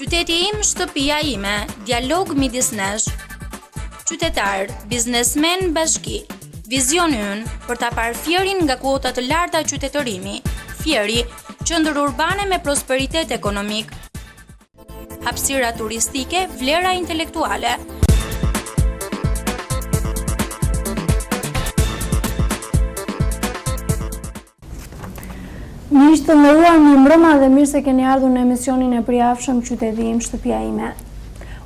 Qyteti im, shtëpia ime, dialog midis nesh, qytetar, biznesmen, bashki. Vizioni ynë për ta parë Fierin nga kuota të larta qytetërimi. Fieri, qendër urbane me prosperitet ekonomik, hapësira turistike, vlera intelektuale. Miq të nderuar, mirëmbrëma dhe mirë se keni ardhur në emisionin e përjavshëm Qyteti im, shtëpia ime.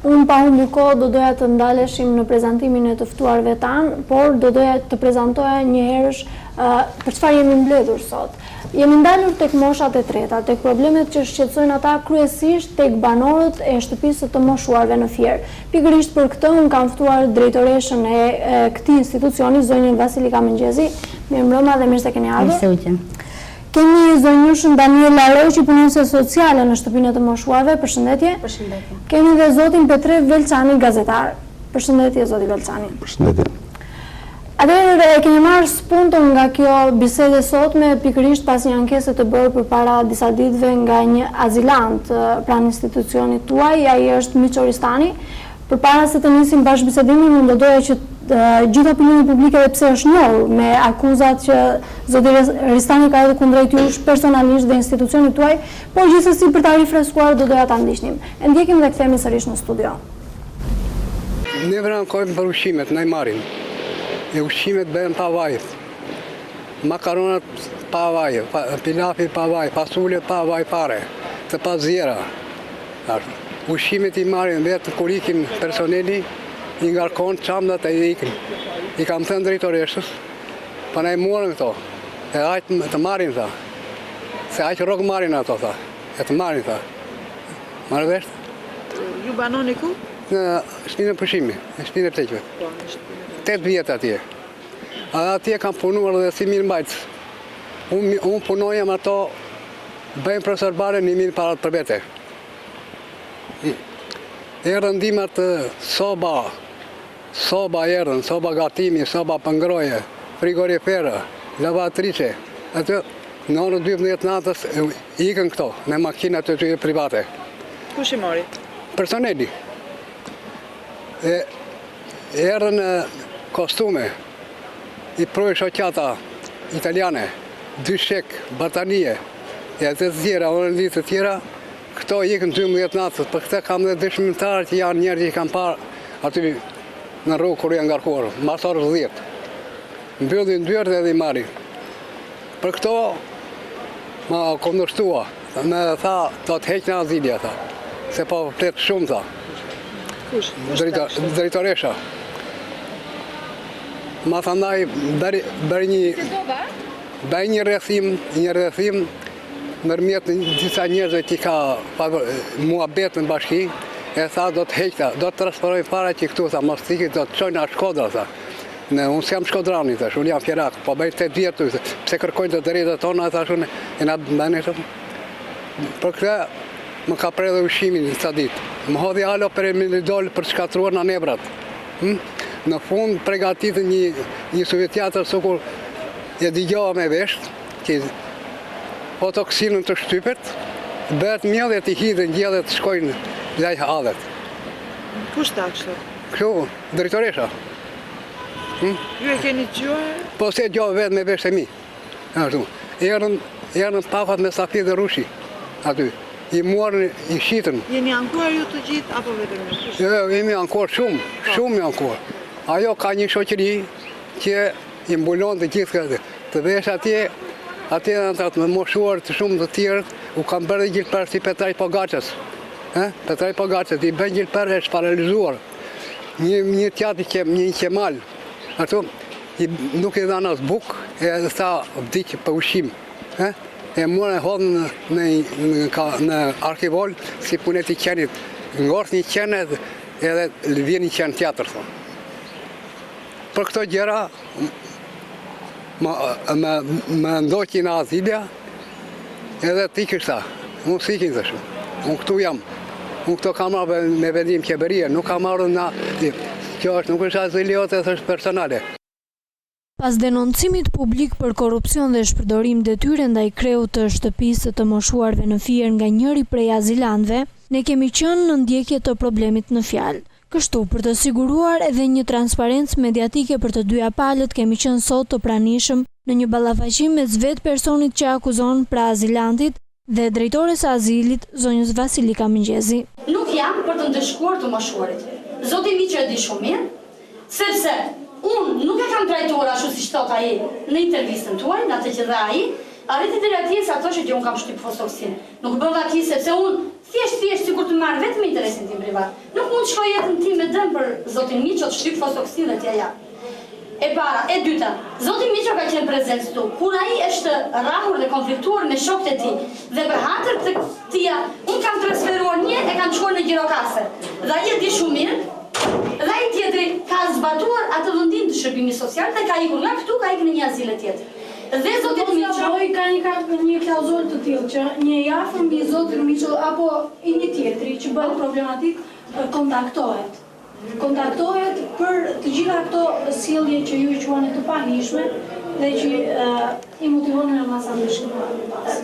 Unë pa humbur kohë do doja të ndaleshim në prezantimin e të ftuarve tanë, por do doja të prezantoja një herësh për çfarë jemi mbledhur sot. Jemi ndalur tek moshat e treta, tek problemet që shqetësojnë ata kryesisht tek banorët e shtëpisë të moshuarve në Fier. Pikërisht për këtë unë kam ftuar drejtoreshën e këtij institucioni, zonjën Vasilika Mëngjezi. Mirëmbrëma dhe mirë se keni ardhur. Kemi zonjushën Daniela Roj, që punonse sociale në shtëpinë e të moshuarve. Përshëndetje. Përshëndetje. Kemi dhe zotin Petre Velçani, gazetar. Përshëndetje, zoti Velçani. Përshëndetje. Atëherë kemi marrë spuntën nga kjo bisede sotme pikërisht pas një ankese të bërë përpara disa ditëve nga një azilant pranë institucionit tuaj, ai është Miço Ristani. Përpara se të nisim bashkëbisedimin, unë do doja që gjithë opinioni publike dhe pse është njohur me akuzat që zoti Ristani ka edhe kundrejt jush personalisht dhe institucionit tuaj, por gjithsesi për ta rifreskuar do doja ta ndiqnim. E ndjekim dhe kthehemi sërish në studio. Ne vrankojmë për ushqimet, na i marrin. E ushqimet bëhen pa vaj. Makaronat pa vaj, pilafi pa vaj, fasule pa vaj fare, të pa zjera. Ushqimet i marrin vetë kur ikin personeli, i ngarkon çamdat e ikin. I kam thënë drejtoreshës, pa na i morën këto. E aq të marrin tha. Se aq rrok marrin ato tha. E të marrin tha. Marrë vesh? Ju banoni ku? Në shtëpinë e pushimi, në shtëpinë e pleqve. 8 vjet atje. Atje kam punuar dhe si mirëmbajtës. Unë punojam ato, bëjmë preserbare 1000 parat për vete. Erdhën ndihmat soba erdhën, soba gatimi, soba për ngroje, frigorifere, lavatrice. Atë në orën 12 natës ikën këto me makinat e tyre private. Kush i mori? Personeli. Erdhën kostume, i proj shoqata italiane, 2 shek, batanie, e atë tjera, orën ditë të tjera, këto ikën 12 natës, për këtë kam dhe dëshmitarë që janë njerë që i kam parë aty në rrugë kur janë ngarkuar, mas orës 10. Mbyllin dyert edhe i marrin. Për këto ma kundërshtua, me tha, do të heq në azilja, tha, se po flet shumë, tha. Kush? Drejtoresha. Ma thandaj, bëri një rrethim, nërmjet disa njerëzve që ka muhabet në bashki, e tha do të heqta, do të transferojnë para që këtu, tha, mos tikit, do të qojnë a Shkodra, tha. Unë s'jam Shkodrani, thash, unë jam Fjerak, po bëjt 8 vjetë, pse kërkojnë të drejtat tona, thash unë, e na bëne shumë. Për këtë, më ka prej dhe ushimin në ca ditë. Më hodhi alo për e milidol për shkatruar në nebrat. Në fund pregatitën një sovjetjatër sukur e digjoha me vesht, që po toksinën të shtypet, bëhet mjellë e të hidhen gjellë të shkojnë lajë adhet. Kush ta kështu? Kështu, drejtoresha. Ju e keni gjuar? Po se gjohë vetë me vesht e mi. Erën pafat me safi dhe rushi aty. I muarën, i shitën. Jeni ankuar ju të gjithë, apo vetëm ju? Jo, jemi ankuar shumë ankuar. Ajo ka një shoqëri që i mbulon të gjithë këtë. Të vesh atje në të moshuar të shumë të tjerët, u kam bërë dhe gjilper si Petraj Pogačas. Petraj Pogačas, i bën gjilper e shparalizuar. Një tjati një Qemal, ato, nuk i dhanë as buk, e tha vdikë për ushqim. E mërë e hodhë në arkivol, si punet i qenit. Ngorth një qenet edhe vjen një qenë tjetër, thonë. Për këto gjera, më ndoqi në azilja, edhe ti kështa, unë sikin dhe shumë, unë këtu jam, unë këto kam marrë me vendim qeverie, nuk kam marrë na, kjo është, nuk është aziliote, është personale. Pas denoncimit publik për korrupsion dhe shpërdorim detyre ndaj kreut të shtëpisë të moshuarve në Fier nga njëri prej azilantëve, Ne kemi qenë në ndjekje të problemit në fjalë. Kështu, për të siguruar edhe një transparencë mediatike për të dyja palët, kemi qenë sot të pranishëm në një ballafaqim mes vetë personit që akuzon pra azilantit dhe drejtores së azilit, zonjës Vasilika Mëngjezi. Nuk jam për të ndëshkuar të moshuarit. Zoti Miqo e di shumë mirë, sepse unë nuk e kam trajtuar ashtu siç thot ai në intervistën tuaj, në atë që dha ai, arriti deri atje sa thoshte që unë kam shtyp fosoksin. Nuk bëva atje sepse unë thjesht sikur të marr vetëm interesin tim privat. Nuk mund të shkoj jetën tim me dëm për zotin Miqo të shtyp fosoksin dhe t'ja jap. E para, e dyta, zoti Miqo ka qenë prezent këtu. Kur ai është rrahur dhe konfliktuar me shokët e tij dhe për hatër të tia, unë kam transferuar një e kam çuar në gjirokasë. Dhe ai e di shumë mirë. Dhe ai tjetri ka zbatuar atë vendim të shërbimit social dhe ka ikur nga këtu, ka ikur në një azile tjetër. Dhe zoti Miqo ka një klauzulë të tillë që një jafë mbi zotin Miqo apo i një tjetri që bëhet problematik kontaktohet për të gjitha këto sjellje që ju i quani të pahishme dhe që i motivon në masa të shkruar.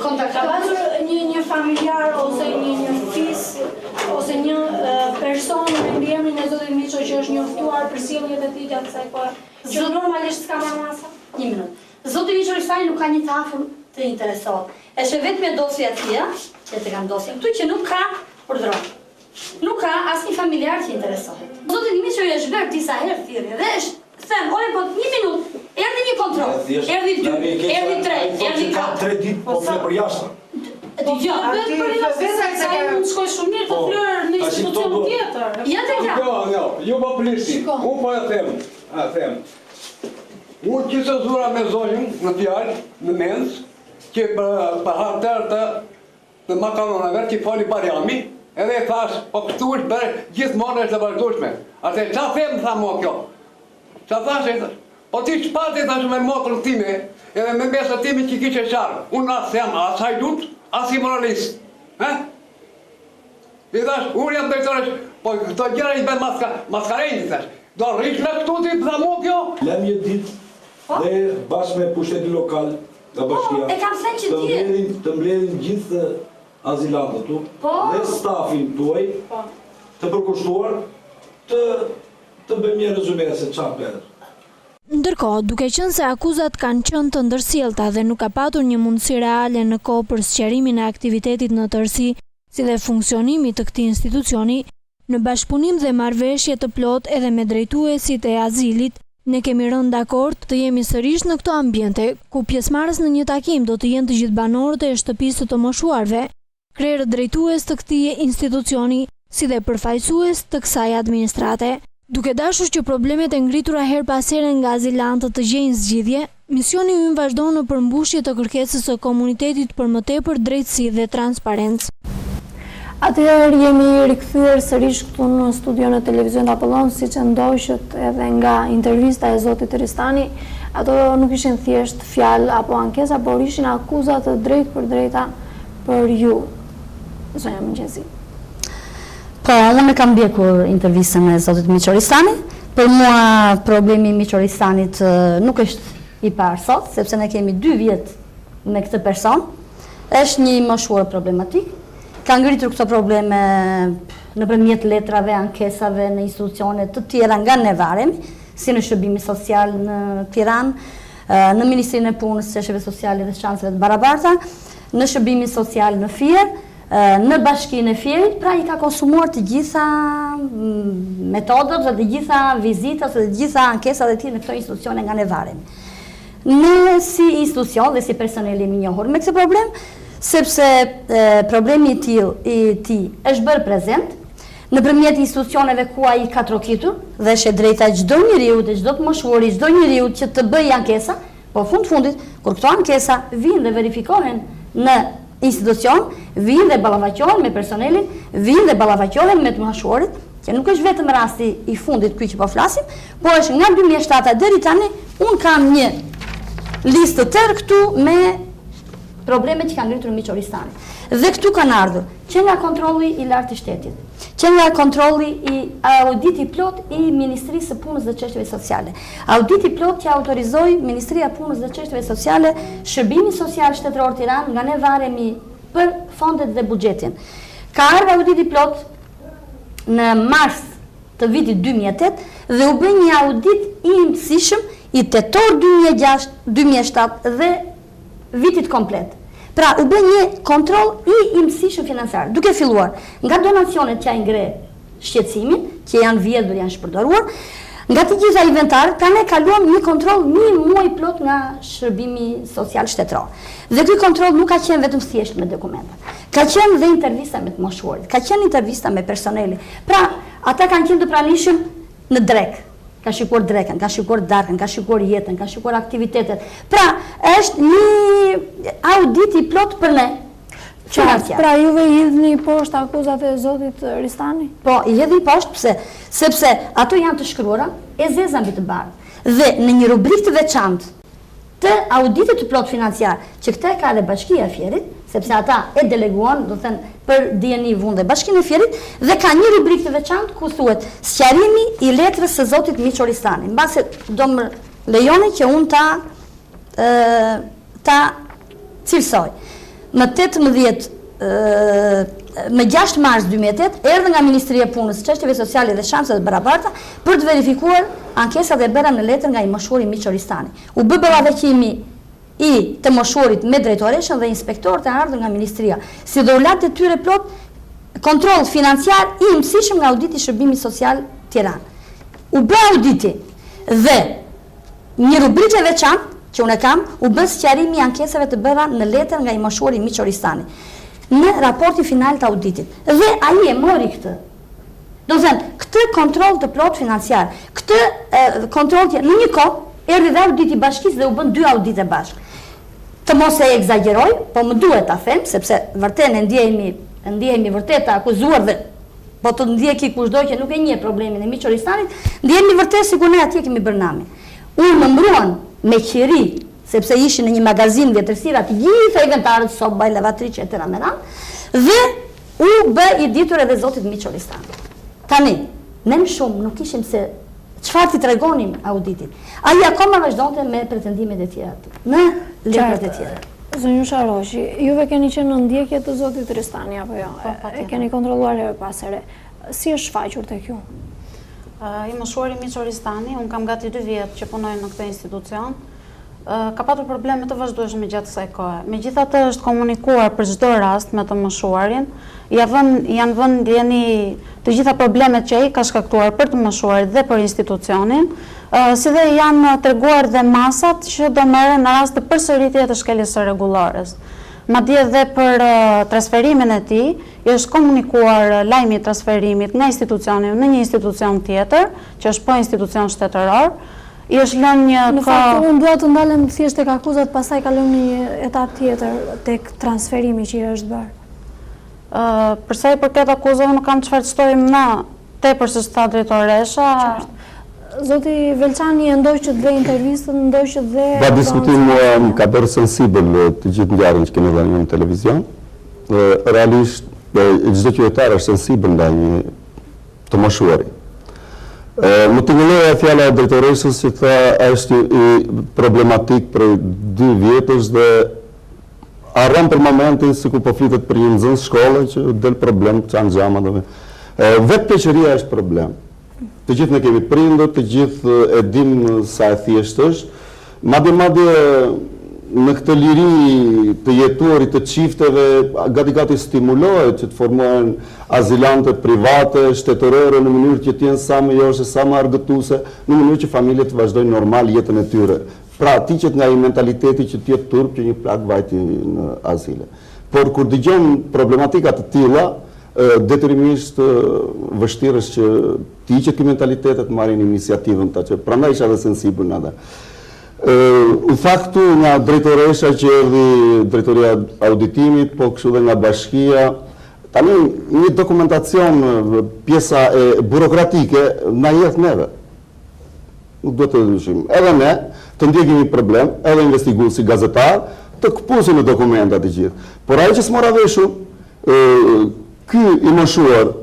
Ka pasur një familjar ose një fis ose një person me emrin e zotit Miqo që është njoftuar për sjelljet e tij gjatë kësaj kohe, që normalisht s'ka marrë masa. Një minutë. Zoti Miqo Rishtani nuk ka një të afër të interesohet. Është vetëm me dosja tia, që të kam dosjen këtu që nuk ka urdhëron. Nuk ka asnjë familjar që interesohet. Zoti Miqo i është bërë disa herë thirrje dhe është them, ore po një minutë, erdhi një kontroll, erdhi 2, erdhi 3, erdhi 4. 3 ditë po flet për jashtë. Jo, vetëm për jashtë, sa mund të shkoj shumë mirë të flyer në institucion tjetër. Ja të ka. Jo po plisi. Unë po e them. Unë që të zura me zonjën në fjalë, në mens, që për hartër të makaronave që fali Barjami, edhe e thash, po këtu është bërë gjithmonë është të vazhdueshme. Atë qa them tha mua kjo? Qa thash e thash? Po ti çpati thash me motrën time, edhe me mesën time që kishe qarë. Unë as jam as hajdut, as i moralist. I thash, unë jam drejtoresh, po këto gjëra i bën maskarejnë, thash. Do rrish me këtu ti tha mua kjo? Lem një ditë dhe bashkë me pushtetin lokal nga bashkia e kam thënë që të mbledhin gjithë azilantët tu dhe stafin tuaj të përkushtuar të bëjmë një rezume se çfarë bëhet. Ndërkohë, duke qenë se akuzat kanë qenë të ndërsjellta dhe nuk ka patur një mundësi reale në kohë për sqarimin e aktivitetit në tërësi, si dhe funksionimit të këtij institucioni, në bashkëpunim dhe marrëveshje të plot edhe me drejtuesit e azilit, ne kemi rënë dakord të jemi sërish në këto ambiente, ku pjesëmarrës në një takim do të jenë të gjithë banorët e shtëpisë të moshuarve, krerët drejtues të këtij institucioni, si dhe përfaqësues të kësaj administrate. Duke dashur që problemet e ngritura her pas here nga azilantët të gjejnë zgjidhje, misioni ynë vazhdon në përmbushje të kërkesës së komunitetit për më tepër drejtësi dhe transparencë. Atëherë jemi rikthyer sërish këtu në studion e televizionit Apollon, siç e ndoqët edhe nga intervista e zotit Ristani. Ato nuk ishin thjesht fjalë apo ankesa, por ishin akuza të drejtë për drejta për ju, zonja Mëngjezi. Po, unë kam ndjekur intervistën e zotit Miqo Ristani. Për mua problemi i Miqo Ristanit nuk është i parë sot, sepse ne kemi 2 vjet me këtë person. Është një moshuar problematik. Ka ngritur këto probleme nëpërmjet letrave, ankesave në institucione të tjera nga ne varemi, si në shërbimi social në Tiranë, në Ministrinë e Punës, Çështjeve Sociale dhe Shanseve të Barabarta, në shërbimi social në Fier, në Bashkinë e Fierit, pra i ka konsumuar të gjitha metodat dhe të gjitha vizitat dhe të gjitha ankesat e tij në këto institucione nga ne varemi. Ne si institucion dhe si personel jemi njohur me këtë problem, sepse problemi i tij është bërë prezent nëpërmjet institucioneve ku ai ka trokitur dhe është e drejta çdo njeriu dhe çdo të moshuari, çdo njeriu që të bëjë ankesa, por fundit kur këto ankesa vinë dhe verifikohen në institucion, vinë dhe ballafaqohen me personelin, vinë dhe ballafaqohen me të moshuarit, që nuk është vetëm rasti i fundit ky që po flasim, por është nga 2007 deri tani, un kam një listë të tërë këtu me problemet që kanë ngritur Miqo Ristani. Dhe këtu kanë ardhur që nga kontrolli i lartë i shtetit, që nga kontrolli i auditi plot i Ministrisë së Punës dhe Çështjeve Sociale. Auditi plot që autorizoi Ministria e Punës dhe Çështjeve Sociale, Shërbimi Social Shtetëror Tiranë, nga ne varemi për fondet dhe buxhetin. Ka ardhur auditi plot në mars të vitit 2008 dhe u bë një audit i imësishëm i tetor 2006, 2007 dhe vitit komplet. Pra, u bë një kontroll i imësishëm financiar, duke filluar nga donacionet që ngre shqetësimin, që janë vjedhur, janë shpërdoruar, nga të gjitha inventarët, pra ne kaluam një kontroll një muaj plot nga shërbimi social shtetëror. Dhe ky kontroll nuk ka qenë vetëm thjesht me dokumentat. Ka qenë dhe intervista me të moshuarit, ka qenë intervista me personeli. Pra, ata kanë qenë të pranishëm në drek. Ka shikuar drekën, ka shikuar darkën, ka shikuar jetën, ka shikuar aktivitetet. Pra, është një audit i plot për ne. Pra juve i hidhni poshtë akuzat e zotit Ristani? Po, i hidhni poshtë pse? Sepse ato janë të shkruara e zeza mbi të bardhë. Dhe në një rubrikë të veçantë të auditit të plot financiar, që këtë ka dhe Bashkia e Fierit, sepse ata e deleguan, do të thënë, për DNI Vund dhe Bashkinë e Fierit, dhe ka një rubrikë të veçantë ku thuhet sqarimi i letrës së zotit Miço Ristani. Mbase do më lejoni që unë ta cilësoj. Më 18 më 6 mars 2008 erdhë nga Ministria e Punës, Çështjeve Sociale dhe Shanset e Barabarta për të verifikuar ankesat e bëra në letër nga i moshuari Miço Ristani. U bë ballaveqimi i të moshuarit me drejtoreshën dhe inspektorët e ardhur nga Ministria, si dhe u la detyrë plot kontroll financiar i imësishëm nga auditi i Shërbimit Social Tiranë. U bë auditi dhe një rubrikë e veçantë që unë kam, u bë sqarimi i ankesave të bëra në letër nga i moshuari Miço Ristani në raportin final të auditit. Dhe ai e mori këtë. Do të thënë, këtë kontroll të plot financiar, këtë kontroll në një kohë erdhi dhe auditi i bashkisë dhe u bën 2 audite bashkë. Të mos e egzageroj, po më duhet ta them, sepse vërtet ne ndjehemi vërtet të akuzuar dhe po të ndjeki kushdo që nuk e njeh problemin e Miço Ristanit, ndjehemi vërtet sikur ne atje kemi bërë namin. Unë më mbruan me qiri, sepse ishin në një magazin vjetërsira të gjitha inventarët, soba, lavatriçe, etj. Dhe u bë i ditur edhe zotit Miço Ristani. Tani, ne më shumë nuk ishim se çfarë ti tregonim auditit. Ai akoma vazhdonte me pretendimet e tjera në letrat e tjera. Zonjusha Roshi, juve keni qenë në ndjekje të zotit Ristani apo jo? E keni kontrolluar herë pas here. Si është shfaqur tek ju? I moshuari Miço Ristani, unë kam gati 2 vjetë që punoj në këtë institucion, ka patur probleme të vazhdueshme gjatë kësaj kohe. Megjithatë është komunikuar për çdo rast me të moshuarin, janë vënë ndjeni të gjitha problemet që ai ka shkaktuar për të moshuarit dhe për institucionin, si dhe janë treguar dhe masat që do merren në rast të përsëritje të shkeljes së rregullores. Madje dhe për transferimin e tij, është komunikuar lajmi i transferimit nga institucioni në një institucion tjetër, që është po institucion shtetëror. I është lënë një Në fakt, unë dua të ndalem thjesht tek akuzat, pastaj kalojmë në një etap tjetër tek transferimi që i është bërë. Për sa i përket akuzave, nuk kam çfarë të shtoj më tepër se ç'tha drejtoresha. Zoti Velçani e ndoj që të dhe intervistën, ndoj që të dhe... Ba diskutim më ka bërë sensibël të gjithë ngjarjen që keni dhënë në televizion. Realisht, çdo qytetar është sensibël ndaj të moshuari. Më të ngëlloj fjala e drejtoreshës që tha është problematik për 2 vjetësh dhe arran për momentin se ku po flitet për një nxënës shkolle që del problem që janë xhama dhe vetë peqëria është problem. Të gjithë ne kemi prindër, të gjithë e dim sa e thjeshtë është. Madje në këtë liri të jetuarit të çifteve gati stimulohet që të formohen azilante private, shtetërore në mënyrë që të jenë sa më jashtë, sa më argëtuese, në mënyrë që familjet të vazhdojnë normal jetën e tyre. Pra tiqet nga i mentaliteti që të jetë turp që një plak vajti në azile. Por kur dëgjon problematika të tilla, detyrimisht vështirë është që tiqet ky mentalitetet të marrin iniciativën ta që prandaj isha edhe sensibël nada. U tha këtu nga drejtoresha që erdhi drejtoria auditimit, po kështu dhe nga bashkia. Tani një dokumentacion, pjesa e burokratike na jep neve. Nuk do të dyshim. Edhe ne të ndjekim një problem, edhe investigues si gazetar, të këpusin në dokumentat e gjithë. Por ai që s'mora veshu, ky i moshuar,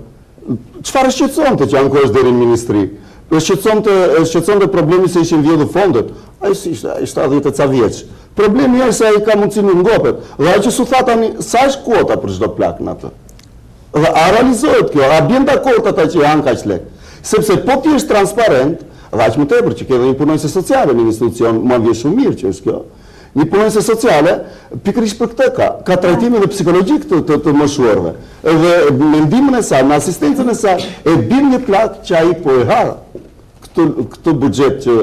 çfarë shqetësonte që anko është deri në ministri? Shqetësonte problemi se ishin vjedhur fondet. Ai ishte 70 ca vjeç. Problemi është se ai ka mundësi në ngopet. Dhe ai që su tha tani, sa është kuota për çdo plak në atë? Dhe a realizohet kjo, a bjen dakord ata që janë kaq lek? Sepse po ti është transparent, dhe aq më tepër që ke dhe një punonjëse sociale në një institucion, më vjen shumë mirë që është kjo. Një punonjëse sociale, pikërisht për këtë ka trajtimin dhe psikologjik të moshuarve. Dhe mendimin e saj, me asistencën e saj, e bën një plak që ai po e ha këtë buxhet që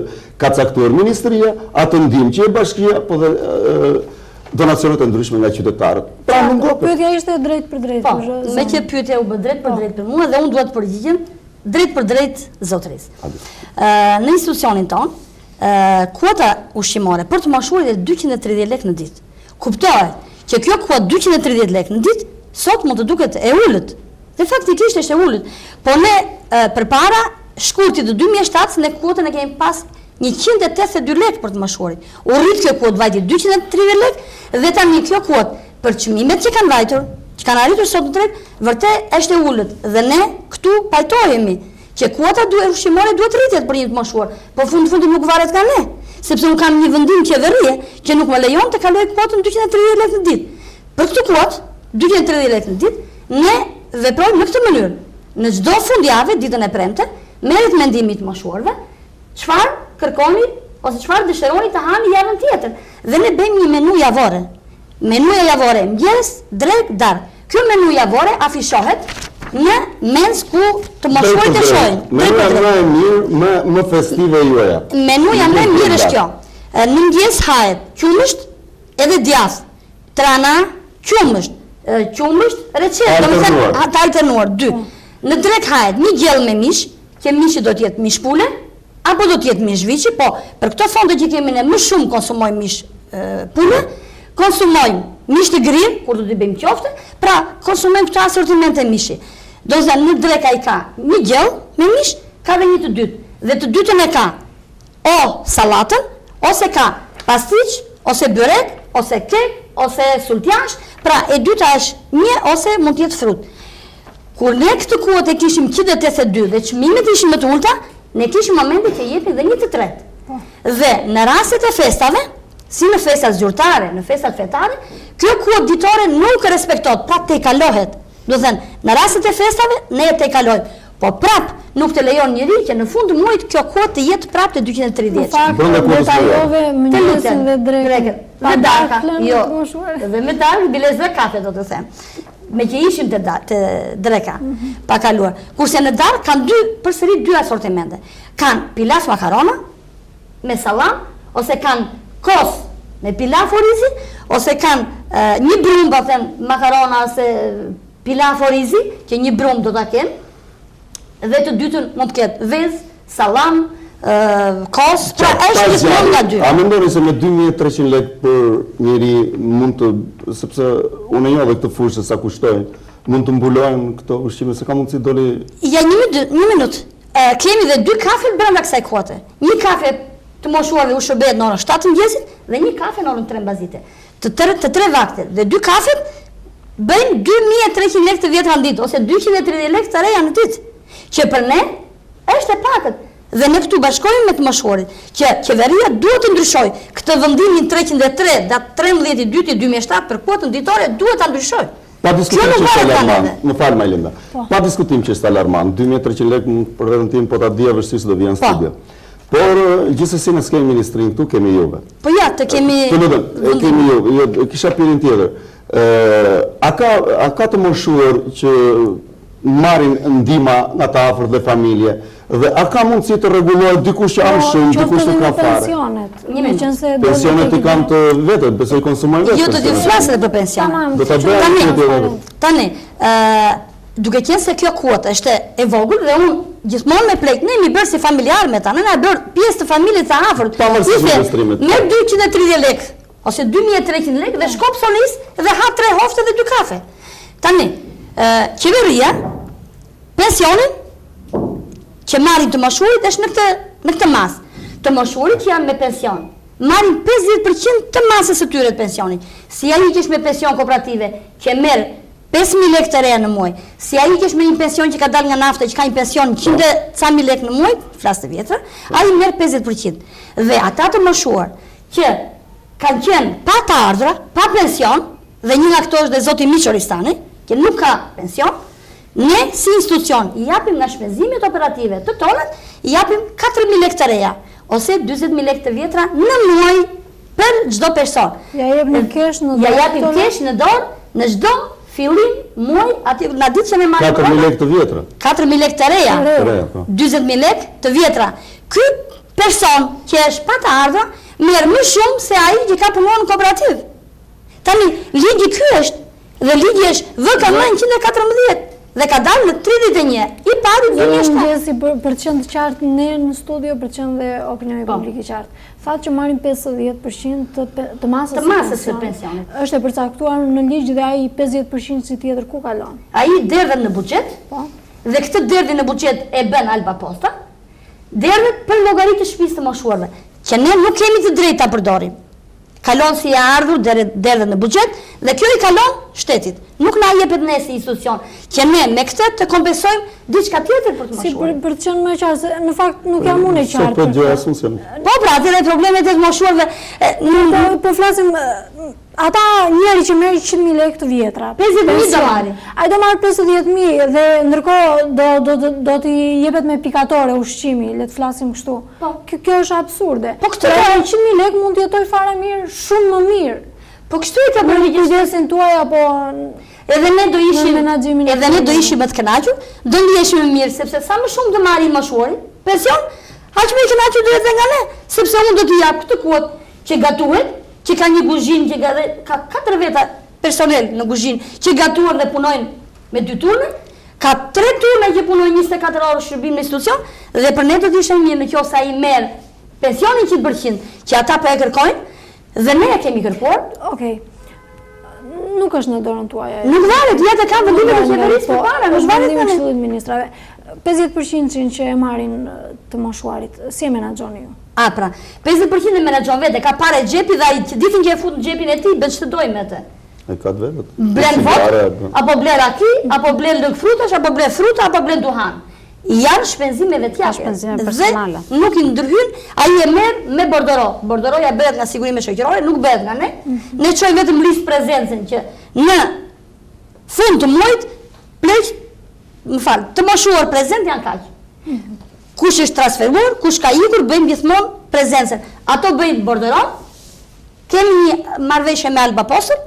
ka caktuar ministria, atë ndihmë që e bashkia, po dhe donacionet e ndryshme nga qytetarët. Pra mungohet. Pyetja ishte drejt për drejt. Po, me që pyetja u bë drejt për mua dhe unë duhet të përgjigjem drejt për drejt zotërisë. Në institucionin tonë, kuota ushqimore për të moshuarit e 230 lekë në ditë. Kuptohet që kjo kuotë 230 lekë në ditë sot mund të duket e ulët. Dhe faktikisht është e ulët. Po ne përpara shkurtit të 2007 ne kuotën e kemi pas 182 lekë për të moshuarit. U rrit kjo kuotë vajti 230 lekë dhe tani kjo kuotë për çmimet që kanë vajtur, që kanë arritur sot në treg, vërtet është e ulët. Dhe ne këtu pajtohemi që kuota ushqimore duhet rritet për një të moshuar, por fundi nuk varet nga ne, sepse unë kam një vendim qeverie që nuk më lejon të kaloj kuotën 230 lekë në ditë. Për këtë kuotë 230 lekë në ditë, ne veprojmë në këtë mënyrë. Në çdo fundjavë, ditën e premte, merret mendimi të moshuarve, çfarë kërkoni ose çfarë dëshironi të hani javën tjetër. Dhe ne bëjmë një menu javore. Menuja javore mëngjes, drekë, darkë. Kjo menu javore afishohet në mens ku të moshuarit e shohin. Menuja më e mirë, më festive juaja. Menuja më e mirë është kjo. Në mëngjes hahet qumësht edhe djathë, trana, qumësht, recet, të alternuar, 2. Në drekë hahet një gjellë me mish, që mishi do t'jetë mish pule, apo do t'jetë mish viçi, po për këto fonde që kemi ne më shumë konsumojmë mish pule, konsumojmë mish të grirë, kur do t'i bëjmë qofte, pra konsumojmë këto asortiment e mishi. Do të thënë në dreka i ka një gjellë me mish, ka dhe një të dytë. Dhe të dytën e ka o sallatën, ose ka pastiq, ose byrek, ose kek, ose sultjash, pra e dyta është një ose mund t'jetë frut. Kur ne këtë kuotë e kishim 182 dhe çmimet ishin më të ulta, ne kishim momente që jepin dhe një të tretë. Dhe në rastet e festave, si në festat zyrtare, në festat fetare, kjo kuotë ditore nuk respektohet, pra te kalohet. Do thënë, në rastet e festave, ne te kalojmë. Po prap nuk të lejon njëri që në fund të muajit kjo kuotë të jetë prap të 230. Në fakt, detajove mëngjesin dhe drekën. Dhe darka, jo. Dhe me darkë, bilez dhe kafe, do të them. Me që ishim të dreka, pa kaluar. Kurse në darkë kanë përsëri 2 asortimente. Kanë pilas makarona, me salam, ose kanë kos me pilaf orizi, ose kanë një brum, pa thënë, makarona ose pilaf orizi, që një brum do të kenë, dhe të dytën mund të ketë vez, salam, kos, pra është gjithmonë nga 2. A mendoni se me 2300 lekë për njëri mund të, sepse unë e njoh këtë fushë sa kushtojnë, mund të mbulojnë këto ushqime, se ka mundësi doli... Ja, një minutë. Kemi dhe 2 kafe brenda kësaj kuote. Një kafe të moshuarve u shërbet në orën 7 mëngjesit dhe një kafe në orën 3 mbasdite. Të 3 vakte. Dhe 2 kafet bëjnë 2300 lekë të vjetra në ditë, ose 230 lekë të reja në ditë. Që për ne është e pakët. Dhe ne këtu bashkojmë me të moshuarit, që qeveria duhet të ndryshoj këtë vendimin 303, datë 13/2/2007 për kuotën ditore duhet ta ndryshoj. Pa diskutim që është alarmant. Më fal Majlinda. Pa diskutim që është alarmant. 2300 lekë për veten tim po ta dija vështirësi do vjen studio. Por gjithsesi ne s'kemi ministrin këtu, kemi juve. Po ja, të kemi. Të lutem, kemi juve. Jo, kisha pyetjen tjetër. A ka të moshuar që marrin ndihma nga të afërt dhe familje? Dhe a ka mundësi të rregullohet dikush që anë shumë, dikush që ka fare? Pensionet i kanë të vetët, besoj konsumojnë vetë. Jo, do të flasë për pensionet. Do ta bëjmë tani, duke qenë se kjo kuotë është e vogël dhe unë gjithmonë me plejt, ne mi bërë si familjar me ta, ne na bërë pjesë të familjes së afërt. Me 230 lekë ose 2300 lekë dhe shkop sonis dhe ha 3 hofte dhe 2 kafe. Tani, qeveria pensionin që marrin të moshuarit është në këtë masë. Të moshuarit që janë me pension marrin 50% të masës së tyre të pensionit. Si ai që është me pension kooperative që merr 5000 lekë të reja në muaj, si ai që është me një pension që ka dalë nga nafta që ka një pension 100.000 lekë në muaj, flas të vjetra, ai merr 50%. Dhe ata të moshuar që kanë qenë pa të ardhura, pa pension, dhe një nga këto është dhe zoti Miq Oristani, që nuk ka pension, Ne, si institucion, i japim nga shpenzimet operative të tonët, i japim 4.000 lekë të reja, ose 20.000 lekë të vjetra në muaj për çdo person. Ja japim kesh në dorë. Ja japim kesh në dorë në çdo fillim muaj, aty na ditë që ne marrim 4.000 lekë të vjetra. 4.000 lekë të reja. 20.000 lekë të vjetra. Ky person që është pa të ardhur merr më shumë se ai që ka punuar në kooperativë. Tani ligji ky është dhe ligji është VKM 114 dhe ka dalë në 31. I pari vjen jashtë. Gjesi për të qenë të qartë ne në studio, për të qenë dhe opinioni publik i qartë. Thatë që marrin 50% të masës së pensionit. Është e përcaktuar në ligj dhe ai 50% si tjetër ku kalon? Ai derdhet në buxhet. Po. Dhe këtë derdhje në buxhet e bën Alba Posta. Derdhet për llogaritë të shtëpisë të moshuarve, që ne nuk kemi të drejtë ta përdorim. Kalon si e ardhur derdhet në buxhet dhe kjo i kalon shtetit. Nuk na jepet ne si institucion që ne me këtë të kompensojmë diçka tjetër për të moshuar. Si për të qenë më qartë, se në fakt nuk jam unë e qartë. Po gjë asnjë. Po pra, atë problemet e të moshuarve. Po flasim ata njeri që merr 100.000 lekë të vjetra. 50.000 do marrin. Ai do marr 50.000 dhe ndërkohë do t'i jepet me pikatore ushqimi, le të flasim kështu. Kjo është absurde. Po këtë 100.000 lekë mund të jetoj fare mirë, shumë më mirë. Po kështu i ka bërë kujdesin tuaj apo edhe ne do ishim më të kënaqur, do ndiheshim më mirë sepse sa më shumë të marrin moshuarin, pension, aq më i kënaqur duhet dhe nga ne, sepse unë do t'i jap këtë kuotë që gatuhet, që ka një kuzhinë që ka 4 veta personel në kuzhinë, që gatuar dhe punojnë me 2 turne, ka 3 turne që punojnë 24 orë shërbim në institucion, dhe për ne do të ishte mirë nëse ai merr pensionin 100% që ata po e kërkojnë, dhe ne e kemi kërkuar. Okej. Nuk është në dorën tuaj. Nuk varet, ja të kanë vendimet e qeverisë përpara, nuk varet në Këshillit Ministrave. 50% që e marrin të moshuarit, si e menaxhoni ju? Pra, 50% e menaxhon vetë, ka parë xhepi dhe ai ditën që e fut në xhepin e tij bën ç'të doj me të. Ai ka vetë. Blen vot, apo blen raki, apo blen lëng frutash, apo blen fruta, apo blen duhan. Janë shpenzimeve të jashtë. Dhe nuk i ndërhyn, ai e merr me bordoro. Bordoroja bëhet nga sigurime shoqërore, nuk bëhet nga ne. Ne çojmë vetëm listë prezencën që në fund të muajit pleq, të moshuar prezent janë kaq. Kush është transferuar, kush ka ikur, bëjmë gjithmonë prezencën. Ato bëjnë bordoron. Kemi një marrëveshje me Alba Postën,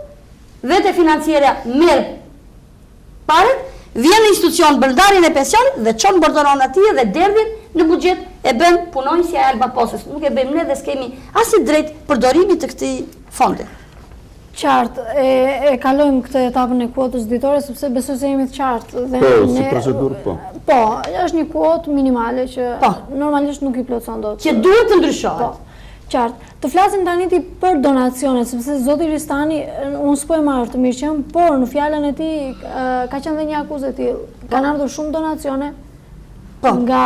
vetë financiera merr parët. Vjen në institucion bërndarjen e pensionit dhe çon bordoron atij dhe derdhin në buxhet e bën punonjësi e Alba Postës. Nuk e bëjmë ne dhe s'kemi asnjë drejt përdorimit të këtij fondi. Qartë, e kalojmë këtë etapën e kuotës ditore sepse besoj se jemi të qartë dhe po, si procedurë po. Po, është një kuotë minimale që normalisht nuk i plotson dot. Që duhet të ndryshohet. Qartë. Të flasim tani për donacionet, sepse zoti Ristani, unë s'po e marrë të mirëqen, por në fjalën e tij ka qenë dhe një akuzë e tillë. Kanë ardhur shumë donacione nga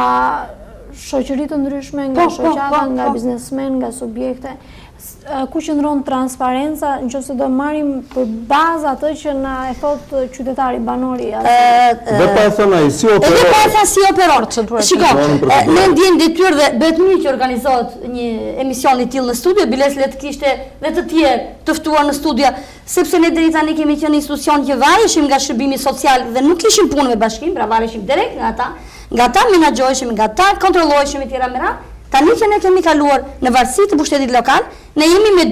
shoqëri të ndryshme, nga shoqata, nga biznesmen, nga subjekte. Ku qëndron transparenca, nëse do marrim për bazë atë që na e thot qytetari banori. Dhe pa e thënë ai si operon. Edhe pa e thënë si operon. Shiko, ne ndjejmë detyrë dhe bëhet mirë që organizohet një emision i tillë në studio, biles le të kishte dhe të tjerë të ftuar në studio, sepse ne deri tani kemi qenë institucion që vajeshim nga shërbimi social dhe nuk kishim punë me bashkim, pra vareshim direkt nga ata menaxhoheshim, nga ata kontrolloheshim etj. Tani që ne kemi kaluar në varësi të pushtetit lokal, ne jemi me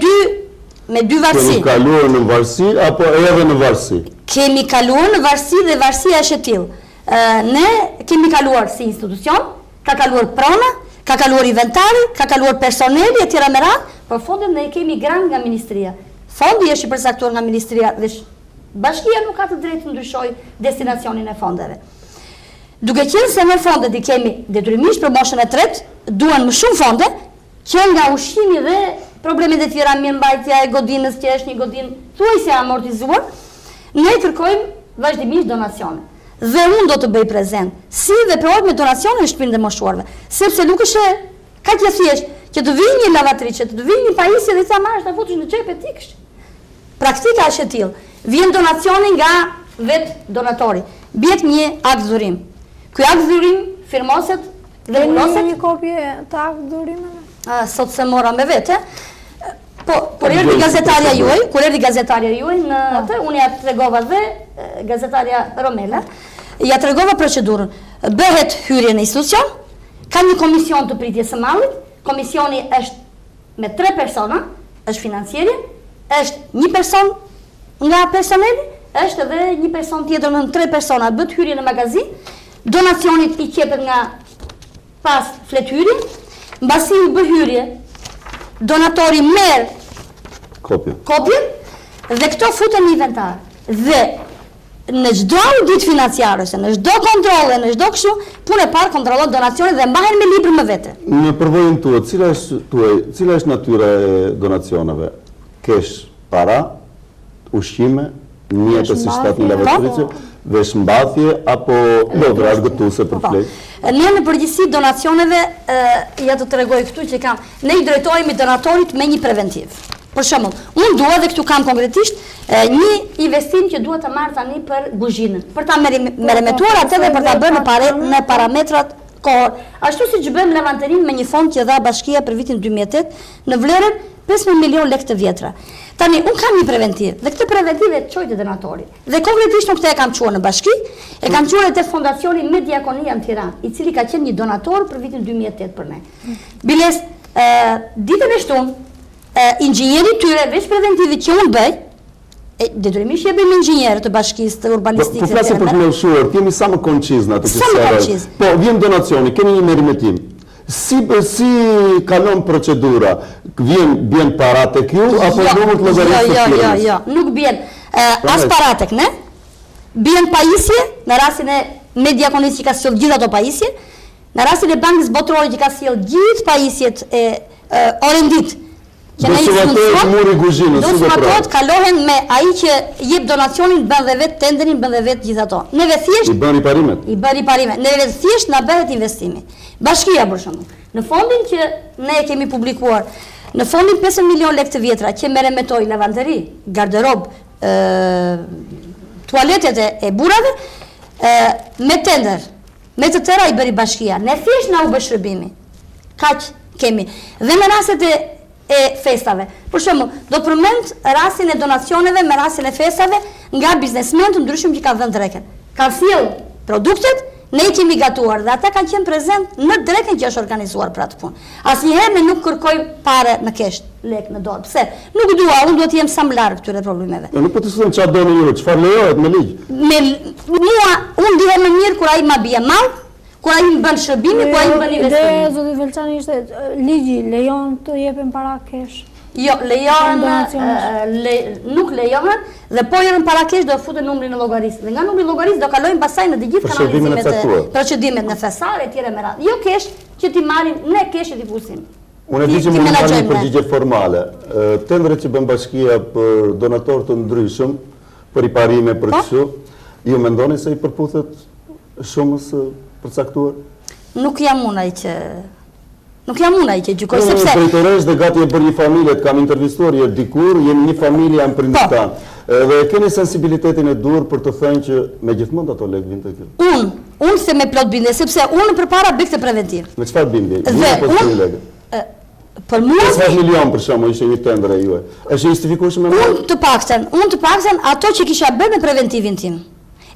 dy varësi. Kemi kaluar në varësi apo edhe në varësi? Kemi kaluar në varësi dhe varësia është e tillë. Ne kemi kaluar si institucion, ka kaluar prona, ka kaluar inventari, ka kaluar personeli etj. Por fondet ne kemi grant nga ministria. Fondi është i përcaktuar nga ministria dhe bashkia nuk ka të drejtë të ndryshojë destinacionin e fondeve. Duke qenë se me fondet i kemi detyrimisht për moshën e tretë, duan më shumë fonde, që nga ushqimi dhe problemet e tjera mirëmbajtja e godinës, që është një godinë thuajse amortizuar, ne kërkojmë vazhdimisht donacione. Dhe unë do të bëj prezent si veprohet me donacione në shtëpinë e moshuarve, sepse nuk është kaq e thjeshtë që të vijë një lavatriçe, të vijë një pajisje dhe ta marrësh ta futesh në xhep e tikësh. Praktika është e tillë. Vjen donacioni nga vet donatori. Bjet një akt dhurim. Ky akt dhurim firmoset dhe uloset një kopje të akt dhurimeve. Sot se mora me vete. Po, kur erdhi gazetarja juaj në atë, unë ja tregova dhe gazetarja Romela, ja tregova procedurën. Bëhet hyrje në institucion, ka një komision të pritjes së mallit, komisioni është me 3 persona, është financieri, është një person nga personeli, është edhe një person tjetër në 3 persona, bët hyrje në magazin, donacionit i qepet nga pas flethyrin, mbasi u bë hyrje, donatori merr kopjen, dhe këto futen në inventar. Dhe në çdo audit financiar ose në çdo kontrolle, në çdo kështu, punë e parë kontrollon donacionet dhe mbahen me libër më vete. Në përvojën tuaj, cila është natyra e donacioneve? Kesh, para, ushqime, mjete si shtatë në lavatorisë, veshmbathje apo lodra argëtuese për flet? Ne në përgjithësi donacioneve, ja të tregoj këtu që ne i drejtohemi donatorit me një preventiv. Për shembull, unë dua dhe këtu kam konkretisht një investim që duhet të marr tani për kuzhinën, për ta merremetuar atë dhe për ta bërë në parametrat kohor. Ashtu siç bëjmë lavanterin me një fond që dha Bashkia për vitin 2008 në vlerën 15 milion lekë të vjetra. Tani, unë kam një preventiv, dhe këtë preventiv e çoj te donatori. Dhe konkretisht nuk këtë e kam çuar në Bashki, e kam çuar te Fondacioni Me Diakonia në Tiranë, i cili ka qenë një donator për vitin 2008 për ne. Biles, ditën e shtunë, inxhinieri tyre, veç preventivit që unë bëj, detyrimisht jepim inxhinierë të Bashkisë të urbanistikës. Po flasim për të lëshuar, kemi sa më konqiz në atë që sa. Po, vjen donacioni, kemi një merrimetim. Si kalon procedura? Bjen para tek ju apo numër të llogarisë të firmës? Jo, nuk bjen as para tek ne. Bjen pajisje në rastin e Me Diakonisë që ka sjell gjithë ato pajisje, në rastin e Bankës Botërore që ka sjell gjithë pajisjet e orendit. Dosumatorët kalohen me ai që jep donacionin, bën dhe vetë tenderin, bën dhe vetë gjithë ato. Neve thjesht i bën riparimet. Neve thjesht na bëhet investimi. Bashkia për shembull, në fondin që ne e kemi publikuar, në fondin 5 milion lekë të vjetra që merremetoi lavanderi, garderob, tualetet e burrave, me tender, me të tëra i bëri Bashkia. Ne thjesht na u bë shërbimi. Kaq kemi. Dhe në rastet e festave. Për shembull, do përmend rastin e donacioneve me rastin e festave nga biznesmen të ndryshëm që kanë dhënë drekën. Kanë sjell produktet, ne i kemi gatuar dhe ata kanë qenë prezent në drekën që është organizuar për atë punë. Asnjëherë ne nuk kërkoj parë në kesh, lek në dorë. Pse? Nuk dua, unë duhet të jem sa më larg këtyre problemeve. Nuk po të thonë çfarë doni ju, çfarë lejohet me ligj. Mua unë ndihem më mirë kur ai ma bie mall, kur ai më bën shërbime, kur ai më bën investime. Dhe zoti Velçani ishte ligji lejon të jepen para kesh. Jo, lejohen, nuk lejohen, dhe po jërën para kesh do futen numrin e llogarisë. Dhe nga numri i llogarisë do kalojnë pasaj në të gjithë kanalizimet e procedimet në fesare etj me radhë. Jo kesh që ti marrin, ne kesh e ti fusim. Unë e di që mund të marrë një përgjigje formale. Tenderet që bën Bashkia për donatorë të ndryshëm, për riparime, për kështu, ju mendoni se i përputhet shumës përcaktuar? Nuk jam unë ai që gjykoj, sepse drejtoresh dhe gati e për një familje, të kam intervistuar je dikur, jemi një familje jam prindërstan. Dhe keni sensibilitetin e dur për të thënë që me gjithmonë ato lek vinte këtu. Unë se me plot bindje, sepse unë përpara bëj këtë preventiv. Me çfarë bindje? Për mua 5 milion për shkakun ishte një tender e juaj. Është justifikueshme me unë të paktën ato që kisha bërë me preventivin tim.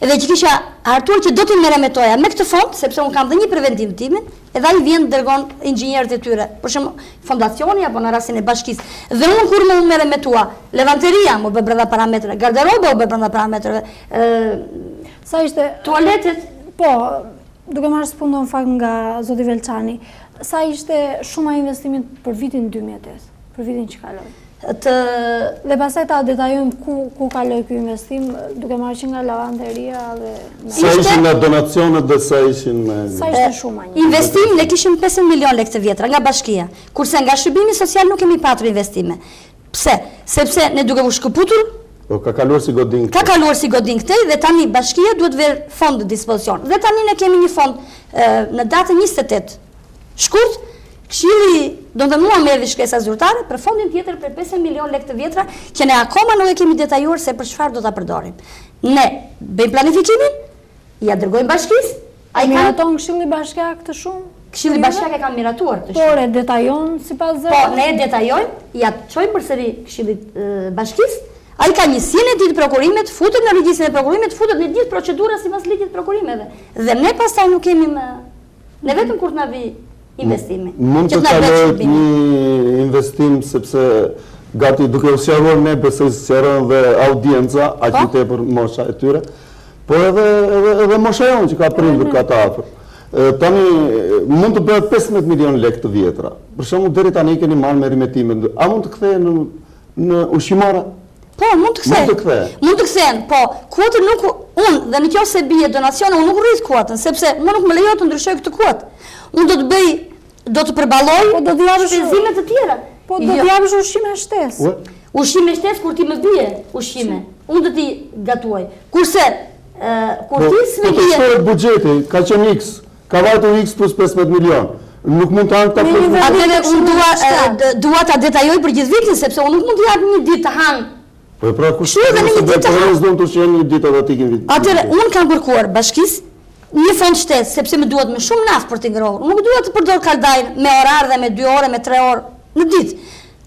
Edhe që kisha hartuar që do t'i merremetoja me këtë fond, sepse unë kam dhe një preventiv timin, edhe ai vjen dërgon inxhinierët e tyre, për shembull fondacioni apo në rastin e Bashkisë. Dhe unë kur më merremetua, lavanteria më bë brenda parametrave, garderoba u bë brenda parametrave, sa ishte tualetet, po, duke marrë spunon fakt nga zoti Velçani, sa ishte shuma e investimit për vitin 2008, për vitin që kaloi. Dhe pastaj ta detajojmë ku kaloi ky investim, duke marrë që nga lavanderia dhe sa ishin nga donacionet dhe sa ishin me sa ishte shuma. Investim ne kishim 15 milion lekë të vjetra nga Bashkia, kurse nga shërbimi social nuk kemi patur investime. Pse? Sepse ne duke u shkëputur, ka kaluar si godin këtë. Ka kaluar si godin këtë dhe tani Bashkia duhet ver fond në dispozicion. Dhe tani ne kemi një fond në datën 28 shkurt. Këshilli do të mua merri shkesa zyrtare për fondin tjetër për 5 milion lekë të vjetra që ne akoma nuk e kemi detajuar se për çfarë do ta përdorim. Ne bëjmë planifikimin, ja dërgojmë Bashkisë, ai miraton Këshilli Bashkiak të shumë. Këshilli Bashkiak e ka miratuar të shumë. Por e detajon sipas Po, ne e detajojmë, ja çojmë përsëri Këshillit Bashkisë, Ai ka njësinë e ditë prokurimet, futet në regjistrin e prokurimet, futet në gjithë procedura sipas ligjit të prokurimeve. Dhe ne pastaj nuk kemi ne vetëm kur na vi investimi. Mund të kalojë një investim sepse gati duke u sqaruar ne besoj sqaron dhe audienca aq i tepër mosha e tyre, por edhe mosha jonë që ka prindur ka të afër. Tani mund të bëhet 15 milion lekë të vjetra. Për shembull deri tani keni marrë me rimetime. A mund të kthehen në ushqimore? Po, mund të kthehen. Mund të kthehen, po, kuotën nuk unë dhe nëse bie donacione, unë nuk rrit kuotën, sepse më nuk më lejohet të ndryshoj këtë kuotë. Unë do të përballoj shpenzimet të tjera. Po do të japësh ushqime shtesë. Ushqime shtesë kur ti më bie ushqime. Unë do t'i gatuaj. Kurse kur ti s'më bie. Po buxheti ka qenë X. Ka vajtur X plus 15 milion. Nuk mund të hanë ta plotësoj. Atëherë unë dua ta detajoj për gjithë vitin sepse unë nuk mund të jap një ditë të han. Po pra kush do të shënojë një ditë atë tikin vit. Atëherë unë kam kërkuar bashkisë një fond shtesë sepse më duhet më shumë naftë për t'i ngrohur. Nuk dua të përdor kaldajin me orar dhe me 2 orë, me 3 orë në ditë.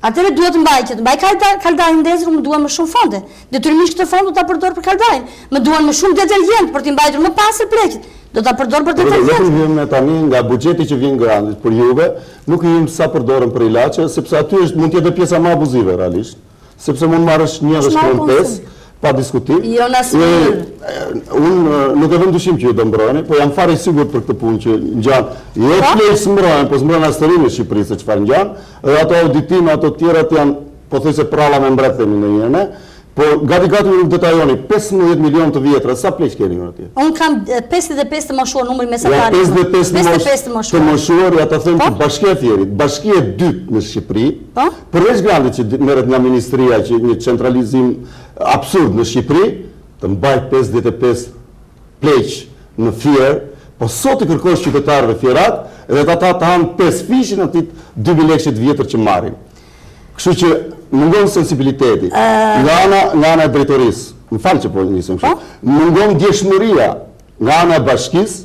Atëherë duhet të mbaj kaldajin ndezur, më duan më shumë fonde. Detyrimisht këtë fond do ta përdor për kaldajin. Më duan më shumë detergjent për t'i mbajtur më pastër pleqit. Do ta përdor për detergjent. Ne vjen tani nga buxheti që vjen grandit për juve, nuk i jemi sa përdorën për ilaçe, sepse aty mund të jetë pjesa më abuzive realisht, sepse mund marrësh një dhe shkon 5 pa diskutim. Jo nasim. Unë nuk e vëm dyshim që ju do mbroheni, po jam fare i sigurt për këtë punë që ngjan. Jo flesh mbrohen, po mbrohen ashtërinë e Shqipërisë se çfarë ngjan, dhe ato auditime ato të tjerat janë pothuajse pralla me mbret themi ndonjëherë ne. Po gati nuk detajoni 15 milion të vjetra, sa pleq keni ju atje? Unë kam 55 të moshuar numri mesatari. 55 të moshuar, ja ta them që Bashkia e Fierit, bashkia e dytë në Shqipëri, përveç grandit që merret nga ministria që një centralizim absurd në Shqipëri, të mbaj 55 pleq në Fier, po sot i kërkosh qytetarëve fierat, edhe ata të hanë 5 fishin aty 2000 lekë të vjetër që marrin. Kështu që mungon sensibiliteti nga ana e drejtorisë. Më fal që po nisem kështu. Mungon ndjeshmëria nga ana e bashkisë,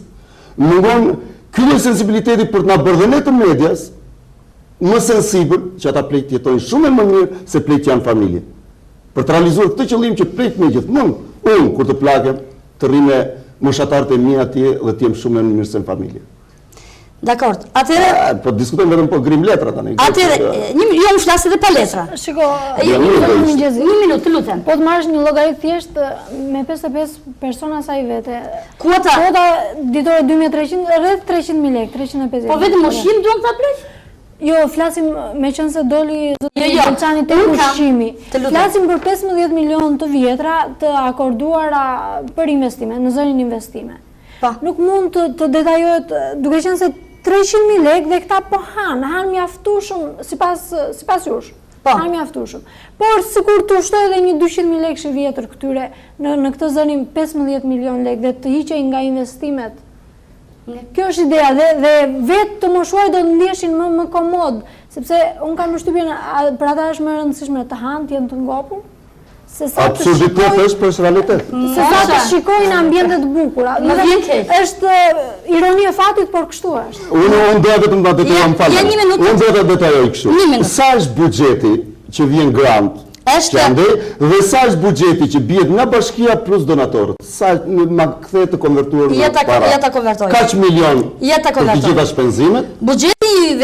mungon ky sensibiliteti për të na bërë dhe ne të medias më sensibël që ata plejt jetojnë shumë më mirë se plejt janë familje. Për të realizuar këtë qëllim që plejt me gjithmonë, unë kur të plakem të rri me moshatarët e mi atje dhe të jem shumë më mirë se në familje. Dakord. Atëherë po diskutojmë vetëm po grim letra tani. Atëherë, jo më flas edhe pa letra. Shiko, një minutë, të lutem. Po të marrësh një llogarit thjesht me 55 persona sa i vete. Kuota ditore 2300 rreth 300.000 lekë, 350. Po vetëm ushqim duam ta pleq? Jo, flasim me qenë se doli zoti Golçani te ushqimi. Flasim për 15 milion të vjetra të akorduara për investime, në zonën investime. Nuk mund të detajohet duke qenë se 300.000 lekë dhe këta po hanë mjaftueshëm sipas jush. Hanë mjaftueshëm. Por sikur të ushtoj edhe një 200.000 lekë i vjetër këtyre në këtë zonë 15 milion lekë dhe të hiqej nga investimet. Kjo është ideja dhe vetë të moshuar do të ndjeshin më komod, sepse unë kam përshtypjen për ata është më e rëndësishme të hanë, të jenë të ngopur. Absurditet është për realitet. Se sa të shikojnë ambientet bukura. Është ironi e fatit, por kështu është. Unë doja vetëm ta detajoj falë. Unë doja ta detajoj kështu. Sa është buxheti që vjen grant? Dhe sa është buxheti që bie nga bashkia plus donatorët? Sa ma kthehet të konvertuar në para? Ja ta konvertoj. Kaç milion? Ja ta konvertoj. Për të gjitha shpenzimet? Buxheti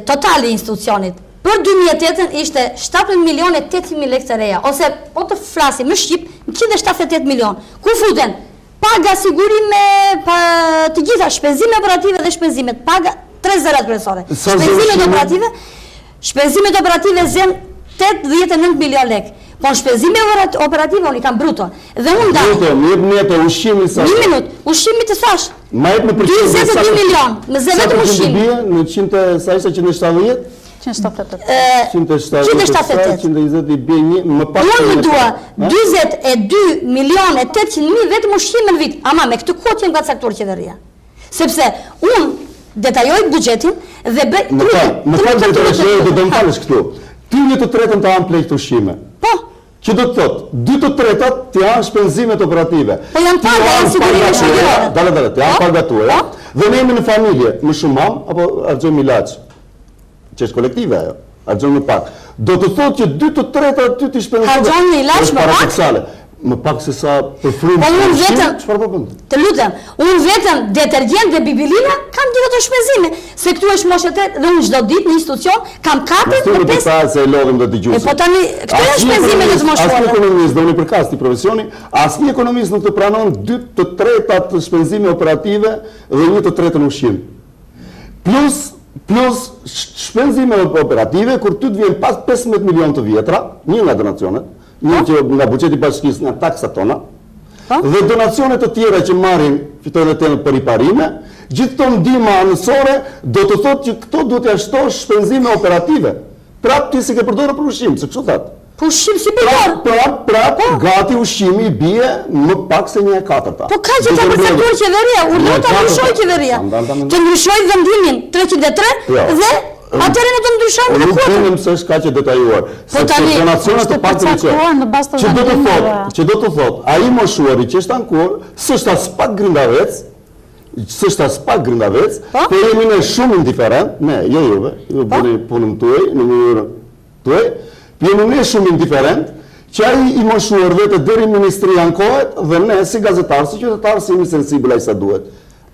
total i institucionit për 2008 ishte 17.800.000 lekë të reja, ose po të flasim në Shqip, 178 milion. Ku futen? Paga sigurime, të gjitha shpenzime operative dhe shpenzimet, paga 3 zerat kryesore. Shpenzimet operative zem 89 milion lekë. Po në shpenzime operative unë i kam bruto. Dhe unë da... Bruto, më jep neto, ushqimi sa... Një minut, ushqimi të thash. Ma jep në përqim... 22 milion, më zë vetëm ushqimi. Në 170? 178 i bie një më pak. Unë dua 22.800.000 vetëm ushqim në vit. Ama me këtë kohë jem nga caktuar qeveria. Sepse unë detajoj buxhetin dhe bëj. Më fal do të më falësh këtu. Ty një të tretën të hanë plejt ushqime. Po. Që do të thotë, 2 të tretat të janë shpenzimet operative. Po janë paga, janë sigurime shpenzime. Dale, të janë pagatuara. Dhe ne jemi në familje, më shumë mam apo argjojmë ilaç. Që është kolektive ajo. Harxhon më pak. Do të thotë që 2/3 aty ti shpenzon. Harxhon në ilaç më pak? Më pak se sa për frumë. Po unë vetëm, çfarë po bën? Të lutem, unë vetëm detergjent dhe bibilina kam gjithë ato shpenzime, se këtu është moshë 8 dhe unë çdo ditë në institucion kam 4 për 5. Po se e lodhim do dëgjuesi. Po tani këto janë shpenzimet e të moshuara. Asnjë ekonomist do në përkas ti profesioni, asnjë ekonomist nuk të pranon 2/3 të shpenzime operative dhe 1/3 në ushqim. Plus shpenzime operative kur ty të vjen pas 15 milion të vjetra, një nga donacionet, një që nga buxheti i bashkisë nga taksat tona, dhe donacionet të tjera që marrin fitojnë të për riparime, gjithë këto ndihma anësore do të thotë që këto duhet t'ia shtosh shpenzime operative. Prap ti si ke përdorur për ushqim, se kështu thatë. Po ushqim si përdor? Prap, gati ushqimi i bie më pak se 1/4. Po ka që ta përcaktuar qeveria, urdhon ta ndryshoj qeveria. Të ndryshoj vendimin 303 dhe atëherë ne do të ndryshojmë dhe kuotë. Nuk se është kaq e detajuar. Po tani donacionet të pakta në bazë të që do të thotë, ai moshuari që është ankuar, s'është as pak grindavec, po jemi ne shumë indiferent, jo juve, ju bëni punën tuaj në mënyrën tuaj, jemi ne shumë indiferent, që ai i moshuar vetë deri në ministri ankohet dhe ne si gazetarë, si qytetarë, si jemi sensibël ai sa duhet.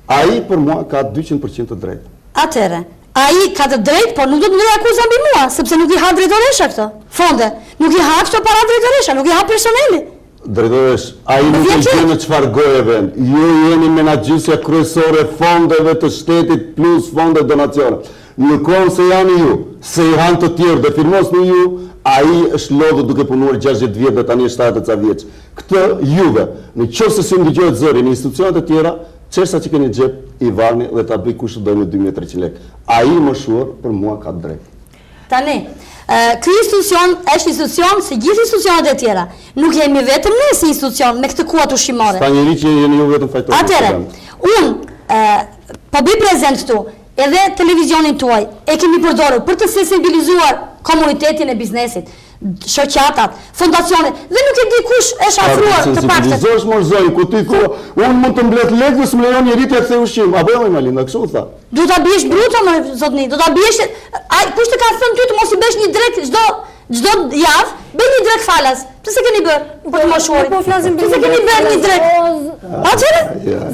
Ai për mua ka 200% të drejtë. Atëherë ai ka të drejtë, por nuk do të ndryoj akuzën mbi mua, sepse nuk i ha drejtoresha këto fonde. Nuk i ha këto para drejtoresha, nuk i ha personeli. Drejtoresh, ai nuk e gjen në çfarë goje vend. Ju jeni menaxhisja kryesore fondeve të shtetit plus fonde donacione. Në kohën se janë ju, se i han të tjerë dhe firmosni ju, ai është lodhur duke punuar 60 vjet dhe tani është 70 ca vjeç. Këtë juve, në qoftë se si ndëgjohet zëri në institucionet e tjera, çesa që keni xhep i varni dhe ta bëj kush do me 2300 lekë. Ai më shuar për mua ka drejt. Tani, ky institucion është institucion si gjithë institucionet e tjera. Nuk jemi vetëm ne si institucion me këtë kuat ushqimore. Sta njëri që jeni ju vetëm fajtori. Atëherë, unë po bëj prezent këtu, edhe televizionin tuaj e kemi përdorur për të sensibilizuar komunitetin e biznesit, shoqatat, fondacionet, dhe nuk e di kush është afruar të paktën. Sensibilizosh morzoj, ku ti thua, unë mund të mbledh lekë dhe s'më lejon njëri t'ia kthej ushqim. Apo jo Malinda, kështu tha. Do ta biesh bruto më zotni, do ta biesh. Ai kush të ka thënë ty të mos i bësh një drek çdo javë, bëj një drek falas. Pse se keni bër? Për të moshuarit. Po flasim për pse keni bër një drek? Atëherë,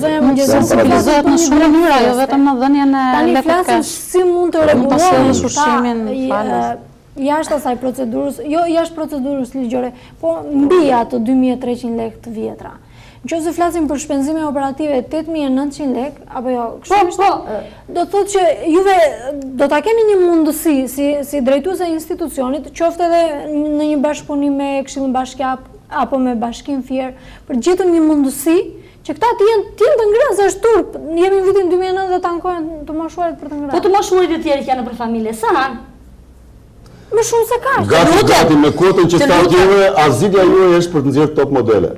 zonja më sensibilizohet në shumë mënyra, jo vetëm në dhënien e lekëve. Tani flasim si mund të rregullojmë ushqimin falas. Jashtë asaj procedurës, jo jashtë procedurës ligjore, po mbi ato 2300 lekë të vjetra. Nëse flasim për shpenzime operative 8900 lekë, apo jo, kështu do thotë që juve do ta keni një mundësi si drejtuese e institucionit, qoftë edhe në një bashkëpunim me Këshillin Bashkiak apo me Bashkinë Fier, për gjetëm një mundësi që këta të jenë të ngrënë, se është turp. Jemi në vitin 2009 dhe tankojnë të moshuarit për të ngrënë. Po të moshuarit e tjerë që janë për familje, sa hanë? Më shumë se ka. Gati me kvotën që sta juve, azidja juve është për të nxjerrë top modele.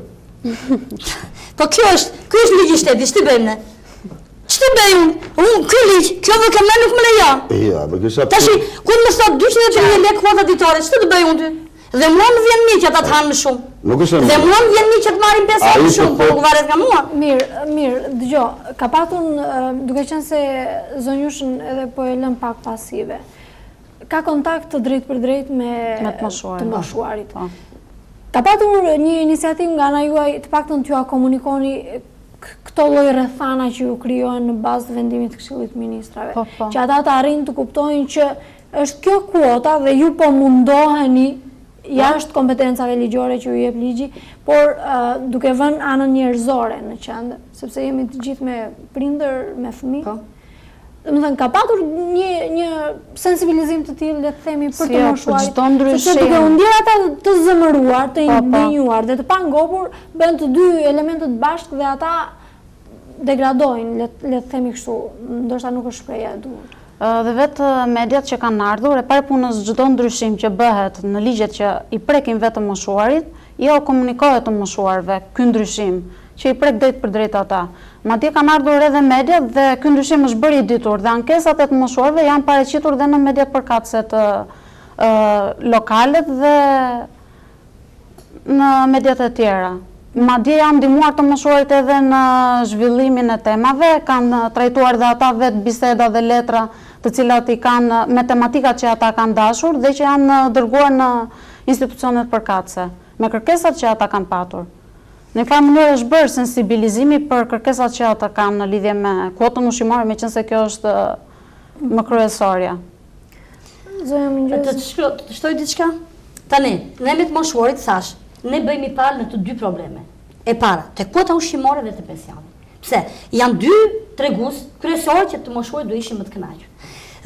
Po kjo është ligj i shtetit, ç'të bëjmë ne? Ç'të bëjmë? Ky ligj, kjo VKM nuk më lejon. Ja, do kisha. Tash, kur më thot 200.000 lekë kvota ditore, ç'të të bëj unë ty? Dhe mua më vjen mirë që ata të hanë më shumë. Nuk është. Dhe mua më vjen mirë që të marrin 5 herë më shumë, po nuk varet nga mua. Mirë, dëgjoj, ka patur duke qenë se zonjushën edhe po e lëm pak pasive. Ka kontakt të drejt për drejt me të moshuarit. Ka patur një iniciativë nga ana juaj, të paktën t'ju komunikoni këto lloj rrethana që ju krijohen në bazë të vendimit të Këshillit të Ministrave, që ata të arrijnë të kuptojnë që është kjo kuota dhe ju po mundoheni jashtë kompetencave ligjore që ju jep ligji, por duke vënë anën njerëzore në qendër, sepse jemi të gjithë me prindër, me fëmijë. Domethënë ka patur një sensibilizim të tillë, le të themi, për të moshuarit. Sepse duke u ndier ata të zëmëruar, të indenjuar dhe të pangopur, bën të dy elementët bashkë dhe ata degradojnë, le të themi kështu, ndoshta nuk është shpreha e duhur. Dhe vetë mediat që kanë ardhur, e parë punës çdo ndryshim që bëhet në ligjet që i prekin vetëm moshuarit, jo komunikohet të moshuarve ky ndryshim që i prek drejt për drejt ata. Madje kanë ardhur edhe mediat dhe ky ndryshim është bërë i ditur dhe ankesat e të moshuarve janë paraqitur dhe në mediat përkatëse të lokalet dhe në mediat e tjera. Madje janë ndihmuar të moshuarit edhe në zhvillimin e temave, kanë trajtuar dhe ata vetë biseda dhe letra të të cilat i kanë me tematikat që ata kanë dashur dhe që janë dërguar në institucionet përkatëse, me kërkesat që ata kanë patur. Në farë mënyrë është bërë sensibilizimi për kërkesat që ata kanë në lidhje me kuotën ushqimore, meqense kjo është më kryesorja. Të shtoj diçka? Tani, ne me të moshuarit thash, ne bëjmë i parë në të dy probleme. E para, te kuota ushqimore dhe të pensionit. Pse? Janë dy tregus kryesorë që të moshuarit do ishin më të kënaqur.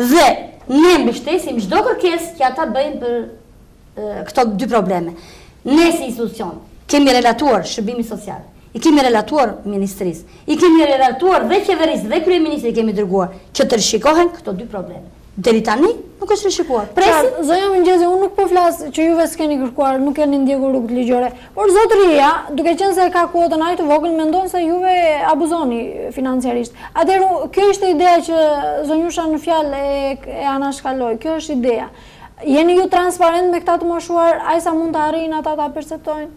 Dhe ne mbështesim çdo kërkesë që ata bëjnë për këto dy probleme. Ne si institucion kemi relatuar shërbimi social, i kemi relatuar ministrisë, i kemi relatuar dhe qeverisë dhe kryeministrit kemi dërguar që të rishikohen këto dy probleme. Deri tani nuk është rishikuar. Presim. Zonja Mëngjezi, unë nuk po flas që juve s'keni kërkuar, nuk keni ndjekur rrugët ligjore, por zotëria, duke qenë se ka kuotën aq të vogël, mendon se juve abuzoni financiarisht. Atëherë, kjo ishte ideja që zonjusha në fjalë e anashkaloi. Kjo është ideja. Jeni ju transparent me këta të moshuar, ai sa mund të arrijnë ata ta perceptojnë?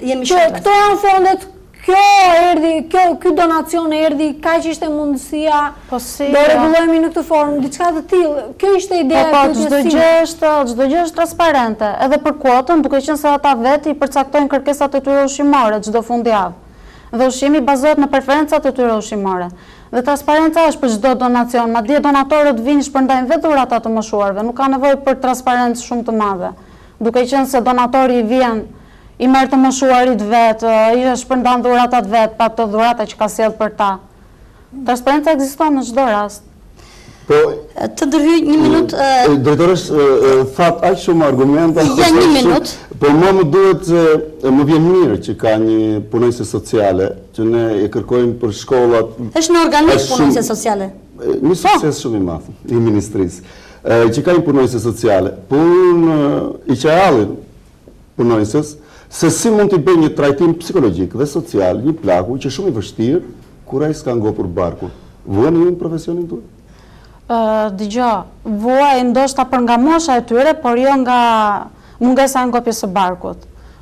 Jemi shumë. Këto janë fondet, ky donacion erdhi, kaq ishte mundësia, do rregullojmë në këtë formë, diçka të tillë. Kjo ishte ideja e pyetjes. Çdo gjë është transparente, edhe për kuotën, duke qenë se ata vetë i përcaktojnë kërkesat e tyre ushqimore çdo fundjavë. Dhe ushqimi bazohet në preferencat e tyre ushqimore. Dhe transparenca është për çdo donacion, madje donatorët vinë shpërndajnë vetë dhurat të moshuarve, nuk ka nevojë për transparencë shumë të madhe. Duke qenë se donatori vjen i merr të moshuarit vetë, i shpërndan dhuratat vetë, pa të dhurata që ka sjell për ta. Transparenca ekziston në çdo rast. Po, të ndërhyj një minutë. Drejtoresh, fat aq shumë argumente. Ja një minutë. Po më duhet, më vjen mirë që ka një punojëse sociale, që ne e kërkojmë për shkollat. Është në organizm punojëse sociale. Një sukses shumë i madh i ministrisë. Që ka një punojëse sociale, po unë i qeallin punojëses, se si mund të bëjë një trajtim psikologjik dhe social, një plaku që shumë i vështirë, kur ai s'ka ngopur barkun. Vuani ju në profesionin tuaj? Dëgjoj, vuaj ndoshta për nga mosha e tyre, por jo nga mungesa e ngopjes së barkut.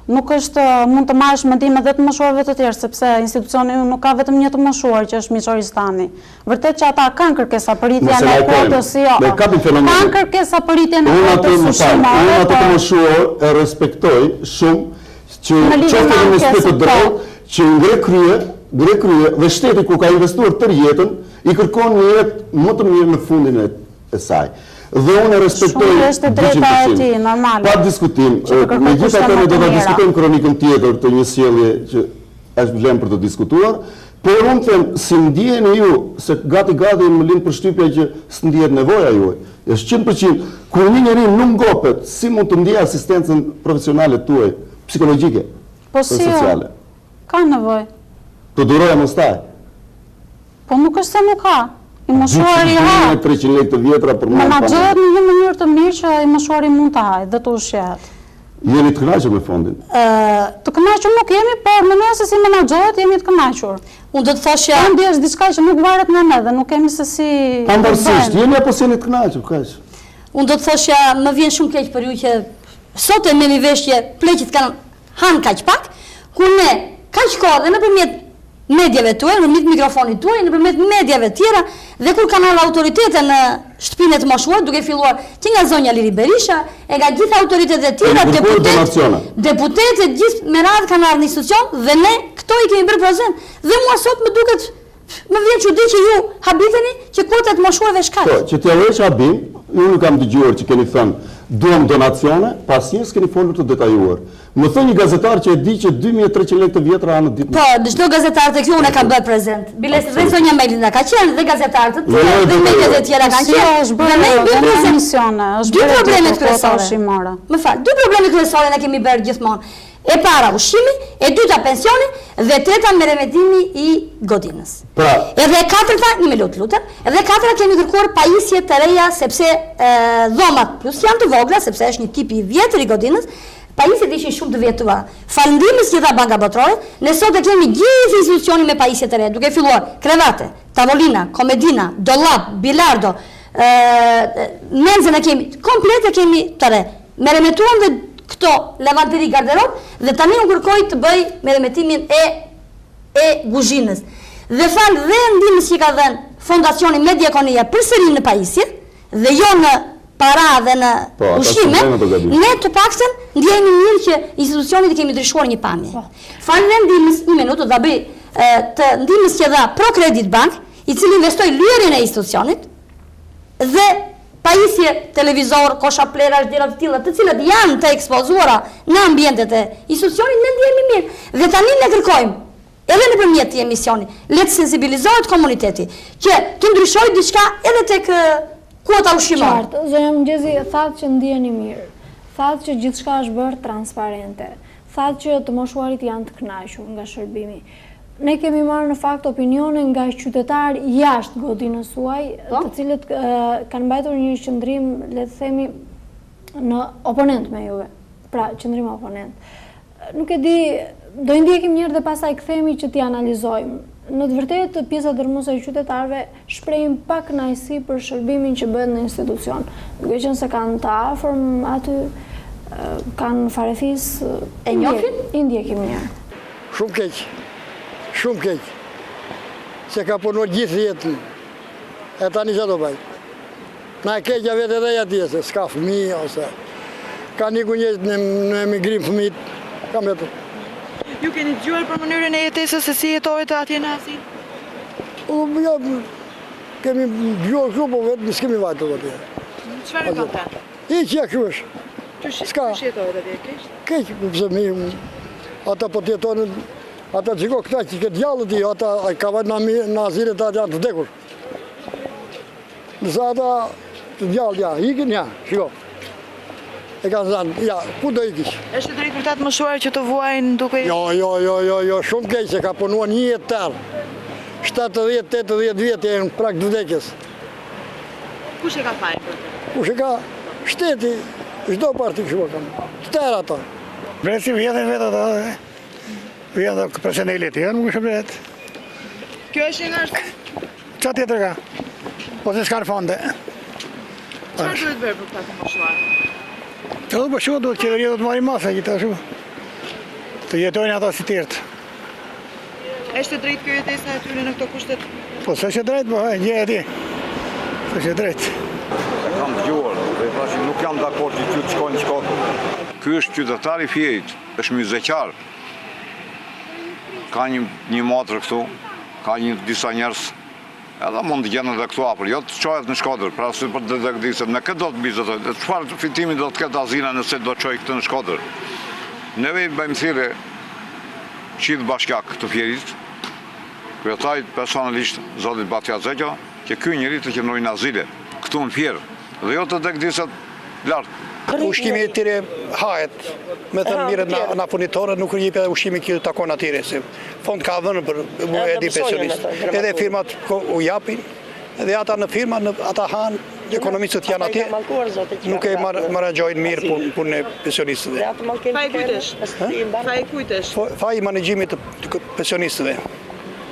Nuk është mund të marrësh mendime edhe të moshuarve të tjerë, sepse institucioni nuk ka vetëm një të moshuar që është miqoristani. Vërtet që ata kanë kërkesa për rritjen e kuotës, jo. Kanë kërkesa për rritjen e kuotës ushqimore. Unë ato të moshuar e respektoj shumë që qoftë ministri të drejtë, që ngre krye dhe shteti ku ka investuar tërë jetën, i kërkon një jetë më të mirë në fundin e saj. Dhe unë e respektoj 200%. Pa diskutim, megjithatë ne do ta diskutojmë kronikën tjetër të një sjellje që është vlen për të diskutuar, por unë them, si ndjeheni ju, se gati më lind përshtypja që s'ndjehet nevoja juaj. Është 100%. Kur një njeri nuk ngopet, si mund të ndjej asistencën profesionale tuaj, psikologjike, sociale? Ka nevojë. Të duroja mos taj? Po nuk është se nuk ka. I moshuari ha. 300 lekë të vjetra për marrë. Menaxhohet në një mënyrë të mirë që i moshuari mund të hajë dhe të ushqehet. Jeni të kënaqur me fondin? Të kënaqur nuk jemi, por në mënyrë se si menaxhohet jemi të kënaqur. Unë do të thashë andi është diçka që nuk varet nga ne dhe nuk kemi se si. Pavarësisht, jeni apo jeni të kënaqur, kaq. Unë do të thashë më vjen shumë keq për ju që sot e merrni vesh që pleqit kanë han kaq pak, ku ne kaq kohë dhe nëpërmjet medjave tuaj, nëpërmjet mikrofonit tuaj, nëpërmjet medjave tjera dhe kur kanë ardhur autoritete në shtëpinë të moshuar, duke filluar që nga zonja Liri Berisha, e nga gjithë autoritetet e tjera, deputetët gjithë me radhë kanë ardhur në institucion dhe ne këto i kemi bërë prezant. Dhe mua sot më duket më vjen çudi që ju habiteni që kuotat moshuarve shkaq. Po, që t'ja vësh habim, unë nuk kam dëgjuar që keni thënë duam donacione, pasnjë s'keni folur të detajuar. Më thon një gazetar që e di që 2300 lekë të vjetra në ditë. Po, çdo gazetar tek ju unë kam bërë prezant. Biles dhe zonja Melina ka qenë dhe gazetarët të tjerë dhe mediat e tjera kanë qenë. Dhe ne bëjmë emisione, është dy probleme kryesore. Më fal, dy probleme kryesore ne kemi bërë gjithmonë. E para ushqimi, e dyta pensioni dhe e treta merremetimi i godinës. Pra, edhe e katërta, një minutë lutem, edhe e katërta kemi kërkuar pajisje të reja sepse dhomat plus janë të vogla sepse është një tip i vjetër i godinës. Pajisjet ishin shumë të vjetura. Falëndimis që dha Banka Botërore, ne sot e kemi gjithë institucioni me pajisje të reja, duke filluar krevate, tavolina, komedina, dollap, bilardo, menzën e kemi, komplet e kemi të re. Merremetuam dhe këto lavanteri garderob dhe tani unë kërkoj të bëj merremetimin e kuzhinës. Dhe fal dhe ndihmës që ka dhënë Fondacioni Mediakonia përsëri në pajisje, dhe jo në para dhe në ushqime, ne të paktën ndjehemi mirë që institucionit i kemi ndryshuar një pamje. Falem ndihmës një minutë dhe bëj të ndihmës që dha ProCredit Bank, i cili investoi lyerjen e institucionit dhe pajisje, televizor, kosha plerash, dera të tilla, të cilat janë të ekspozuara në ambientet e institucionit, ne ndjehemi mirë. Dhe tani ne kërkojmë edhe nëpërmjet këtij emisioni, le të sensibilizohet komuniteti që të ndryshojë diçka edhe tek kuota ushqimore. Qartë, zonja Mëngjezi thatë që ndjeheni mirë, thatë që gjithçka është bërë transparente, thatë që të moshuarit janë të kënaqur nga shërbimi. Ne kemi marrë në fakt opinione nga qytetarë jashtë godinës suaj, të cilët kanë mbajtur një qëndrim, le të themi, në oponent me juve. Pra, qëndrim oponent. Nuk e di, do i ndjekim njërë dhe pasaj kthehemi që t'i analizojmë. Në të vërtetë, pjesa dërmuese e qytetarëve shprehin pak kënaqësi për shërbimin që bëhet në institucion. Duke qenë se kanë të afërm aty, kanë farefis e njohin, i ndjekim njërë. Shumë keq. Shumë keq, se ka punuar gjithë jetën, e tani që do bajt. Na e keqja vetë edhe atje, se s'ka fëmijë, ose ka një kunjet në emigrim fëmijët, kam jetë. Ju keni dëgjuar për mënyrën e jetesës se si jetohet atje në asil? Ja, kemi dëgjuar shumë, po vetë s'kemi vajtë atje. Çfarë ka ta? Iqja kështu. S'ka. Kush jetohet atje, keq? Keq, pëse mi, ata po t'jetonë, ata qiko këta që këtë gjallët i, ata ka vajtë në azilet ata janë të vdekur. Nësa ata të gjallët, ja, ikin, ja, qiko. E ka zanë, ja, ku do ikish? Eshte drejt për ta të moshuar që të vuajnë duke i... Jo, shumë keq, se ka punuar një jetë tërë. 70-80 vjetë e në prak të vdekjes. Kush e ka fajnë për të? Kush e ka shteti, çdo parti kështu kam. Të tërë ato. Bresi vjetën vetë ato, vjen dhe personelit, nuk është bret. Kjo është një nështë? Qa tjetër ka? Po se s'ka në fonde. Çfarë duhet bërë për ta të moshuar? Të do përshu, duhet qeveria do të marri masa gjithashtu. Të jetojnë ato si tjertë. Eshte drejt kjo jetesa e tyre në këto kushtet? Po se që drejt, po një e ti. Se që drejt. E kam dëgjuar, dhe thashim nuk jam dakord që ty të shkojnë në Shkodër. Ky është qytetar i Fierit, është myzeqar. Ka një motrë këtu, ka disa njerëz, edhe mund të gjenë edhe këtu apër, jo të qohet në Shkodër, pra si për detektivët, me këtë do të bizet, çfarë fitimi do të ketë azina nëse do të qojë këtë në Shkodër. Neve i bëjmë thirrje qitë bashkjak të Fierit, kryetajt personalisht zotit Batja Zegjo, që ky njeri të qëndrojnë azile, këtu në Fierë, dhe jo të detektivët lartë. Ushqimi i tyre hahet, me të mirët na furnitorët nuk jep edhe ushqimi që takon atyre, se fond ka vënë për edhi pensionistë. Edhe firmat u japin, edhe ata në firma, ata hanë, ekonomistët janë atje, nuk e managjojnë mirë punën e pensionistëve. Fa i kujtësh? Fa i kujtësh? Fa i managjimit të pensionistëve,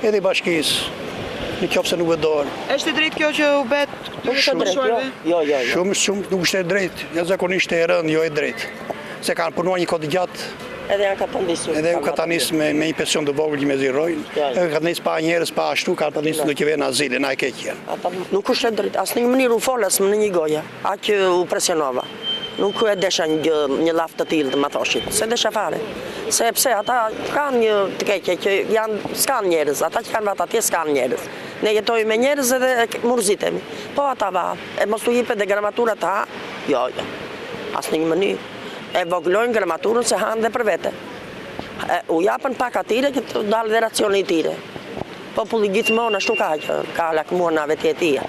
edhe i bashkisë. Në qofë se nuk vedohen. Eshte drejt kjo që u bet të moshuarve? Jo. Shumë nuk është e drejt. Ja zakonisht e rënd, jo e drejt. Se kanë punuar një kohë gjatë. Edhe janë ka të nisur. Edhe ka të nisur me një pension të vogël që me zirojnë. Edhe ka të nisur pa njerëz, pa ashtu, ka të nisur duke vënë azile, na e keq janë. Nuk është e drejt. As në një mënyrë u folës në një goje. A që u presionova. Nuk e desha një laftë të tillë të më thoshit. Se desha fare. Sepse ata kanë një të keqe që s'kan njerëz. Ata që kanë vatë atje s'kan njerëz. Ne jetojmë me njerëz edhe murzitemi. Po ata va, e mos u jepet dhe gramatura ta, jo. As në një mënyrë. E voglojnë gramaturën se hanë dhe për vete. U japën pak atire që të dalë dhe racioni i tire. Populli gjithmonë ashtu ka lakmuar në vetë jetia.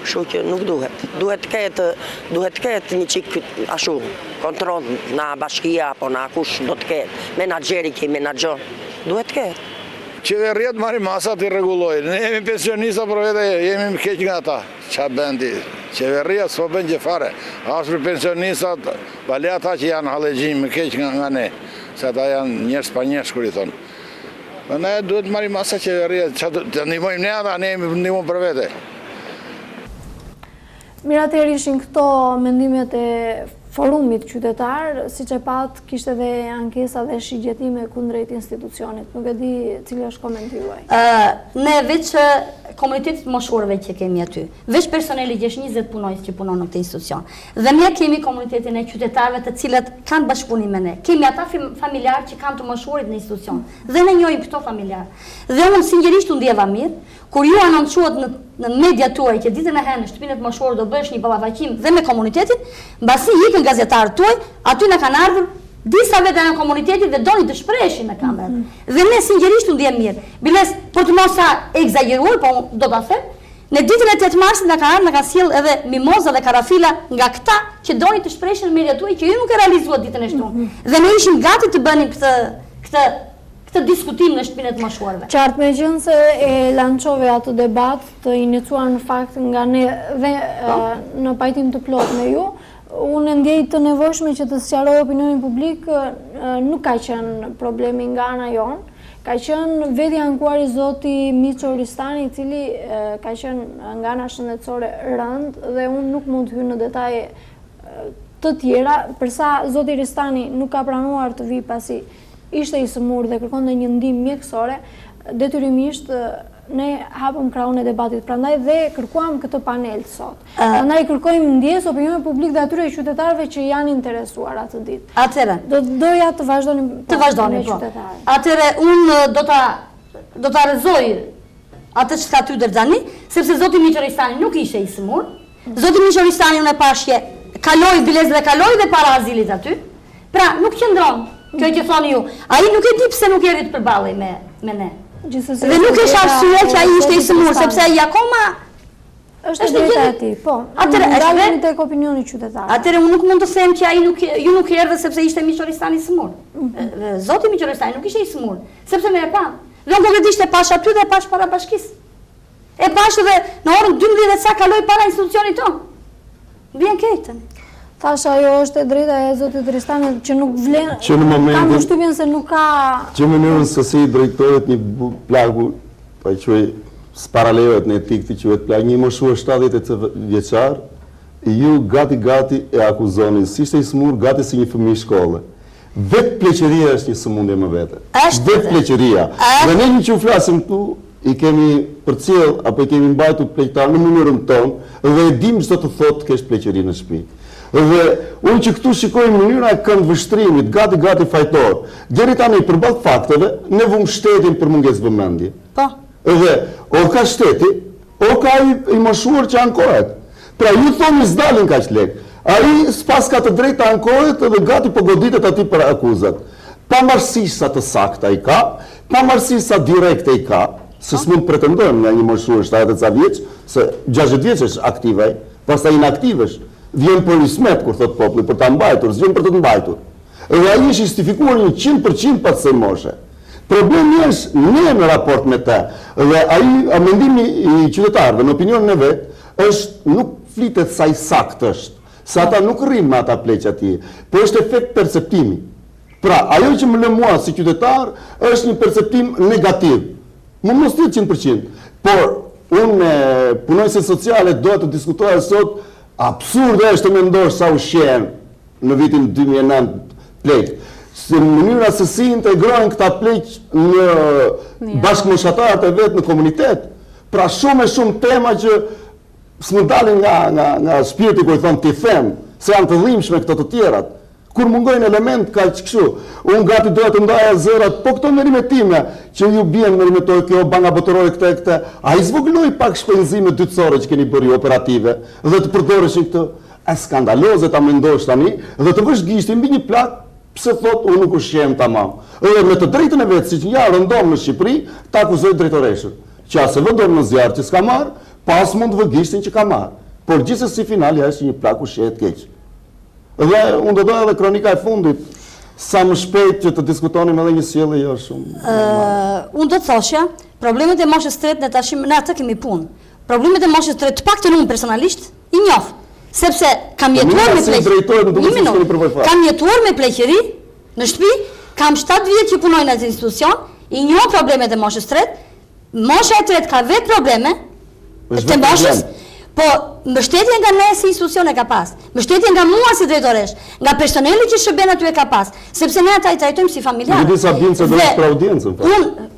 Kështu që nuk duhet. Duhet të ketë një qik ashtu, kontrol në bashkia apo në kush do të ketë. Menagjeri ki menagjon. Duhet të ketë. Qeveria të marri masat i rregullojnë. Ne jemi pensionista, por vete jemi keq nga ata. Qa bendi? Qeveria s'po bën gjë fare. As për pensionistat, vale ata që janë hallegjim më keq nga ne. Se ata janë njerëz pa njerëz kur i thonë. Ne duhet marri masa qeveria, të ndihmojmë ne ata, ne ndihmojmë për vete. Miratër ishin këto mendimet e forumit qytetar, si që pat kishte dhe ankesa dhe shigjetime kundrejt institucionit. Nuk e di cili është komenti juaj. Ne veç komunitetit moshorëve që kemi aty. Veç personeli që është 20 punojës që punon në këtë institucion. Dhe ne kemi komunitetin e qytetarëve të cilët kanë bashkëpunim me ne. Kemi ata familjarë që kanë të moshurit në institucion. Dhe ne njohim këto familjarë. Dhe unë sinqerisht u ndjeva mirë, kur ju anoncuat në media tuaj që ditën e herë në shtëpinë të moshurë do bësh një ballafaqim dhe me komunitetin, mbasi ikën gazetarët tuaj, aty na kanë ardhur disa vete në komunitetit dhe doni të shpreshin në kamerë. Dhe ne sinqerisht u ndjem mirë. Biles, për të mos sa egzageruar, po do ta them, në ditën e 8 marsit na ka sjell edhe mimoza dhe karafila nga këta që doni të shpreshin në media tuaj që ju nuk e realizuat ditën e shtunë. Dhe ne ishim gati të bënim këtë diskutim në shtëpinë të moshuarve. Qartë, megjithëse e lançove atë debat të iniciuar në fakt nga ne dhe në pajtim të plot me ju, unë ndjej të nevojshme që të sqaroj opinionin publik, nuk ka qenë problemi nga ana jonë, ka qenë veti ankuar i zoti Miço Ristani, i cili ka qenë nga ana shëndetësore rënd dhe unë nuk mund të hyj në detaje të tjera, përsa zoti Ristani nuk ka pranuar të vi pasi ishte i sëmur dhe kërkonte një ndihmë mjekësore, detyrimisht ne hapëm krahun e debatit, prandaj dhe kërkuam këtë panel sot. Prandaj kërkojmë ndjes opinionit publik dhe atyre qytetarëve që janë interesuar atë ditë. Atëherë, doja të vazhdonim. Të vazhdonim, po. Atëherë unë do ta rrezoj atë që ka ty Derzani, sepse zoti Miço Ristani nuk ishte i sëmur. Zoti Miço Ristani unë e pashje kaloi bilez dhe kaloi dhe para azilit aty. Pra, nuk qëndron. Kjo që thoni ju, ai nuk e di pse nuk erdhi të përballej me ne. Dhe nuk është arsye që ai ishte i sëmur, sepse ai akoma është drejta e tij. Po. Atëherë tek opinioni qytetar. Atëherë unë nuk mund të them që ai ju nuk erdhe sepse ishte Miço Ristani i sëmur. Zoti Miço Ristani nuk ishte i sëmur, sepse më e pa. Dhe unë konkretisht e pash aty dhe e pash para bashkisë. E pash edhe në orën 12 sa kaloi para institucionit tonë. Vjen keq. Thash ajo është e drejta e zotit Ristani që nuk vlen. Që në momentin kam përshtypjen se nuk ka. Që në mënyrën se si drejtohet një plagu, po e quaj sparalejohet në etikë të quhet plag, një moshuar 70 vjeçar, ju gati e akuzonin si ishte i smur, gati si një fëmijë shkolle. Vetë pleqëria është një sëmundje më vete. Vetë pleqëria. Dhe ne që u flasim këtu, i kemi përcjell apo i kemi mbajtur pleqtar në mënyrën tonë dhe e dim çdo të thotë kesh pleqëri në shtëpi. Dhe unë që këtu shikoj mënyra e këndvështrimit, gati fajtor, deri tani përballë fakteve, ne vëmë shtetin për mungesë vëmendje. Po. Dhe o ka shteti, o ka i moshuar që ankohet. Pra ju thoni s'dalin kaq lek. Ai s'pas ka të drejtë të ankohet dhe gati po goditet aty për akuzat. Pavarësisht sa të sakta i ka, pavarësisht sa direkte i ka, se s'mund pretendojmë nga një moshuar 70 vjeç, se 60 vjeç është aktive, pastaj inaktive është. Vjen për ismet, kur thot populli, për ta mbajtur, s'vjen për të mbajtur. Dhe ai është justifikuar 100% pas së moshe. Problemi është ne në raport me të. Dhe ai, mendimi i qytetarëve, në opinionin e vet, është nuk flitet sa i saktë është, se ata nuk rrinë me ata pleq atje, por është efekt perceptimi. Pra, ajo që më lë mua si qytetar është një perceptim negativ. Më mos jetë 100%, por unë punojëse sociale doja të diskutoja sot. Absurde është të mendosh sa u shjen në vitin 2009 pleq. Se në mënyra se si integrojnë këta pleq në bashkëmoshatarët e vetë në komunitet. Pra shumë tema që s'më dalin nga shpirti kur i thonë t'i them, se janë të dhimbshme këto të tjerat. Kur mungojnë element ka që kështu, unë gati doja të ndaja zërat, po këto merimet time, që ju bjen merimetoj kjo banga botërore këte, a i zvogëloj pak shpenzime dytësore që keni bëri operative, dhe të përdoreshin këtë skandaloze ta mendosh tani, dhe të vësh gishtin mbi një plak, pse thot unë nuk ushqem tamam. Dhe me të drejtën e vetë, si që ja rëndom në Shqipëri, ta akuzoj drejtoreshën, që asë vëndon në zjarë që s'ka marë, pas mund vë gishtin që ka marë. Por gjithsesi finalja është një plak ushqet keq. Dhe unë do doja edhe kronika e fundit, sa më shpejt që të diskutonim edhe një sjellje jo shumë. Unë do të thoshja, problemet e moshës tretë në atë kemi punë. Problemet e moshës tretë të paktën unë personalisht i njoh, sepse kam jetuar me pleqëri. Kam jetuar me pleqëri në shtëpi, kam 7 vjet që punoj në atë institucion, i njoh problemet e moshës tretë. Mosha e tretë ka vetë probleme të moshës. Po, mbështetje nga ne si institucion e ka pas, mbështetje nga mua si drejtoresh, nga personeli që shërben aty e ka pas, sepse ne ata i trajtojmë si familjarë. Në disa bindse do është për audiencën.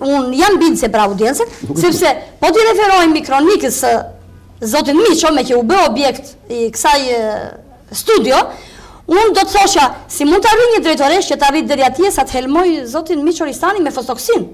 Unë jam bindse për audiencën, sepse po t'i referojmë kronikës së zotin Miqo, me që u bë objekt i kësaj studio, unë do të thosha, si mund të arri një drejtoresh që të arrit deri atje sa të helmoj zotin Miqo Ristani me fostoksin.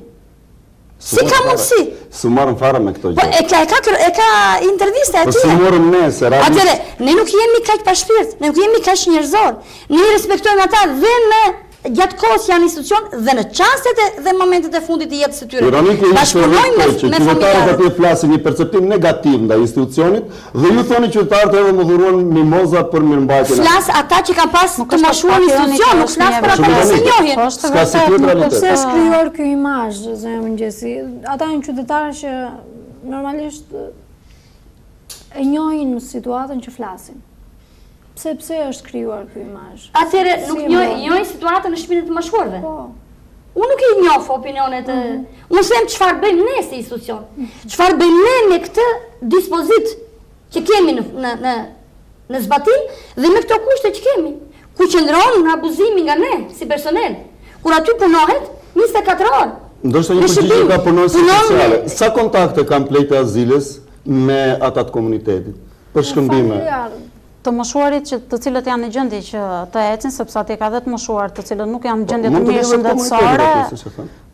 Si ka mundësi? Së marrën fara me këto gjë. E ka interviste atje. Po si morëm ne, se realisht... Atere, ne nuk jemi kaq pa shpirt, ne nuk jemi kaq njerëzor. Ne i respektojmë ata dhe me gjatë kohës janë institucion dhe në çastet dhe momentet e fundit të jetës së tyre. Bashkëpunojmë me familjarët. Atje flasin një perceptim negativ ndaj institucionit dhe ju thoni qytetarët edhe më dhuruan mimoza për mirëmbajtjen. Flas ata që kanë pas të moshuar institucion, nuk flas për ata që se njohin. Ska si kjo realitet. Pse është krijuar ky imazh, zëmë mëngjesi? Ata janë qytetarë që normalisht e njohin situatën që flasin. Pse është krijuar ky imazh? Atëre nuk njohin situatën në shtëpinë të moshuarve. Unë nuk i njoh opinionet e... Unë them çfarë bëjmë ne si institucion. Çfarë bëjmë ne me këtë dispozit që kemi në zbatim dhe me këto kushte që kemi. Ku qëndron në abuzimi nga ne si personel. Kur aty punohet 24 orë. Ndoshta një përgjigje ka punonësi sociale. Sa kontakte kanë plejtë e aziles me ata të komunitetit? Për shkëmbime? Të moshuarit të cilët janë në gjendje që të ecin, sepse atje ka dhe të moshuar të cilët nuk janë në gjendje të mirë shëndetësore,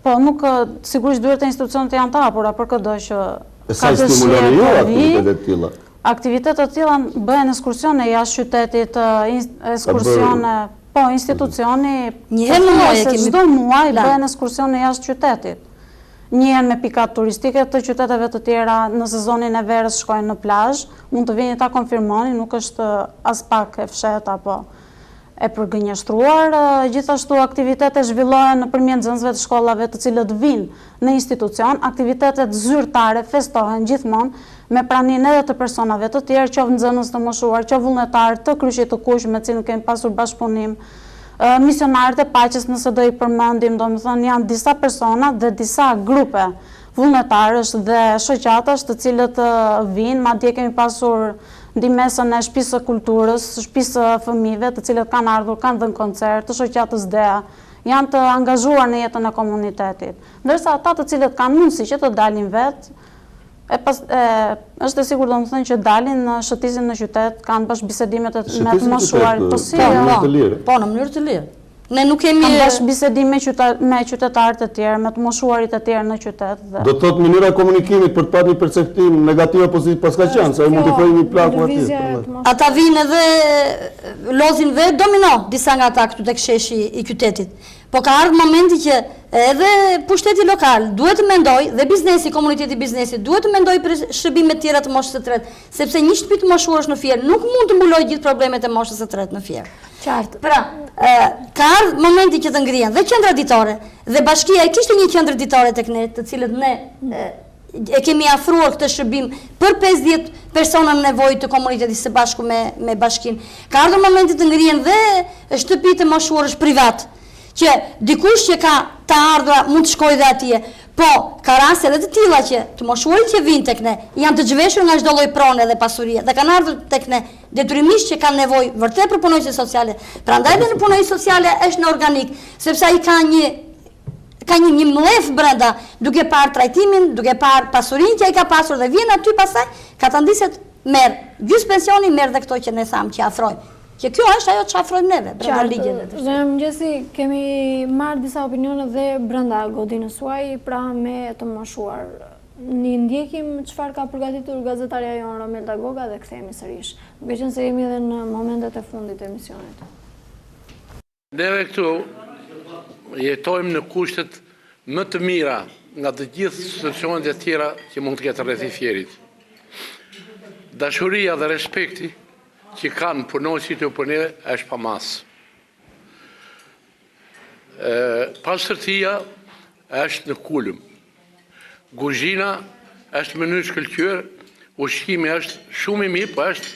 po nuk sigurisht duhet të institucionet janë të hapura për këdo që ka dëshirë të vi. Aktivitetet të tilla bëhen ekskursione jashtë qytetit, ekskursione, po institucioni, çdo muaj bëhen ekskursione jashtë qytetit. Njëhen me pikat turistike të qyteteve të tjera në sezonin e verës shkojnë në plazh, mund të vini ta konfirmoni, nuk është as pak e fshehtë apo e përgënjeshtruar. Gjithashtu aktivitetet zhvillohen nëpërmjet nxënësve të shkollave të cilët vinë në institucion, aktivitetet zyrtare festohen gjithmonë me praninë edhe të personave të tjerë, qoftë nxënës të moshuar, qoftë vullnetar të kryqit të kuq me cilën kemi pasur bashkëpunim. Misionarët e paqes, nëse do i përmendim, do më thënë janë disa persona dhe disa grupe vullnetarësh dhe shoqatash të cilët vinë, madje kemi pasur ndihmesën e shtëpisë së kulturës, shtëpisë së fëmijëve, të cilët kanë ardhur, kanë dhënë koncert, të shoqatës DEA, janë të angazhuar në jetën e komunitetit. Ndërsa ata të cilët kanë mundësi që të dalin vetë, është e sigurt do më thënë që dalin në shëtisin në qytet, kanë bashkëbisedimet me të moshuarit. Po, në mënyrë të lirë. Ne nuk kemi... Kanë bashkëbisedim me qytetarët e tjerë, me të moshuarit e tjerë në qytet. Do të thotë mënyra e komunikimit për të pasur një perceptim negativ apo pozitiv pas ka qenë, se ai mund të bëjë një plaku aty. Ata vinë edhe lozin vetë domino disa nga ata këtu tek sheshi i qytetit. Po ka ardhur momenti që edhe pushteti lokal duhet të mendoj dhe biznesi, komuniteti i biznesit duhet të mendoj për shërbime të tjera të moshës së tretë, sepse një shtëpi të moshuar në Fier nuk mund të mbulojë gjithë problemet e moshës së tretë në Fier. Qartë. Pra, ka ardhur momenti që të ngrihen dhe qendra ditore dhe bashkia e kishte një qendër ditore tek ne, të cilët ne e kemi afruar këtë shërbim për 50 persona në nevojë të komunitetit së bashku me bashkinë. Ka ardhur momenti të ngrihen dhe shtëpitë të moshuarësh privat, që dikush që ka të ardhura mund të shkojë dhe atje, po ka raste edhe të tilla që të moshuarit që vinë tek ne janë të zhveshur nga çdo lloj prone dhe pasurie dhe kanë ardhur tek ne detyrimisht që kanë nevojë vërtet për punojëse sociale. Prandaj edhe në punojë sociale është në organik, sepse ai ka një mlef brenda, duke parë trajtimin, duke parë pasurinë që ai ka pasur dhe vjen aty pastaj ka ta ndiset merr gjysmë pensioni, merr dhe këto që ne thamë që afrojmë. Që kjo është ajo që afrojmë neve, brenda ligjit. Mëngjesi, kemi marrë disa opinione dhe brenda godinës suaj, pra me të moshuar. Një ndjekim çfarë ka përgatitur gazetarja jonë Romelda Goga dhe kthehemi sërish. Duke qenë se jemi edhe në momentet e fundit të emisionit. Neve këtu jetojmë në kushtet më të mira nga të gjithë situacionet e tjera që mund të ketë rreth Fierit. Dashuria dhe respekti që kanë punonësit e punëve është pa mas. Pastërtia është në kulm. Kuzhina është mënyrë shkëlqyer, ushqimi është shumë i mirë, po është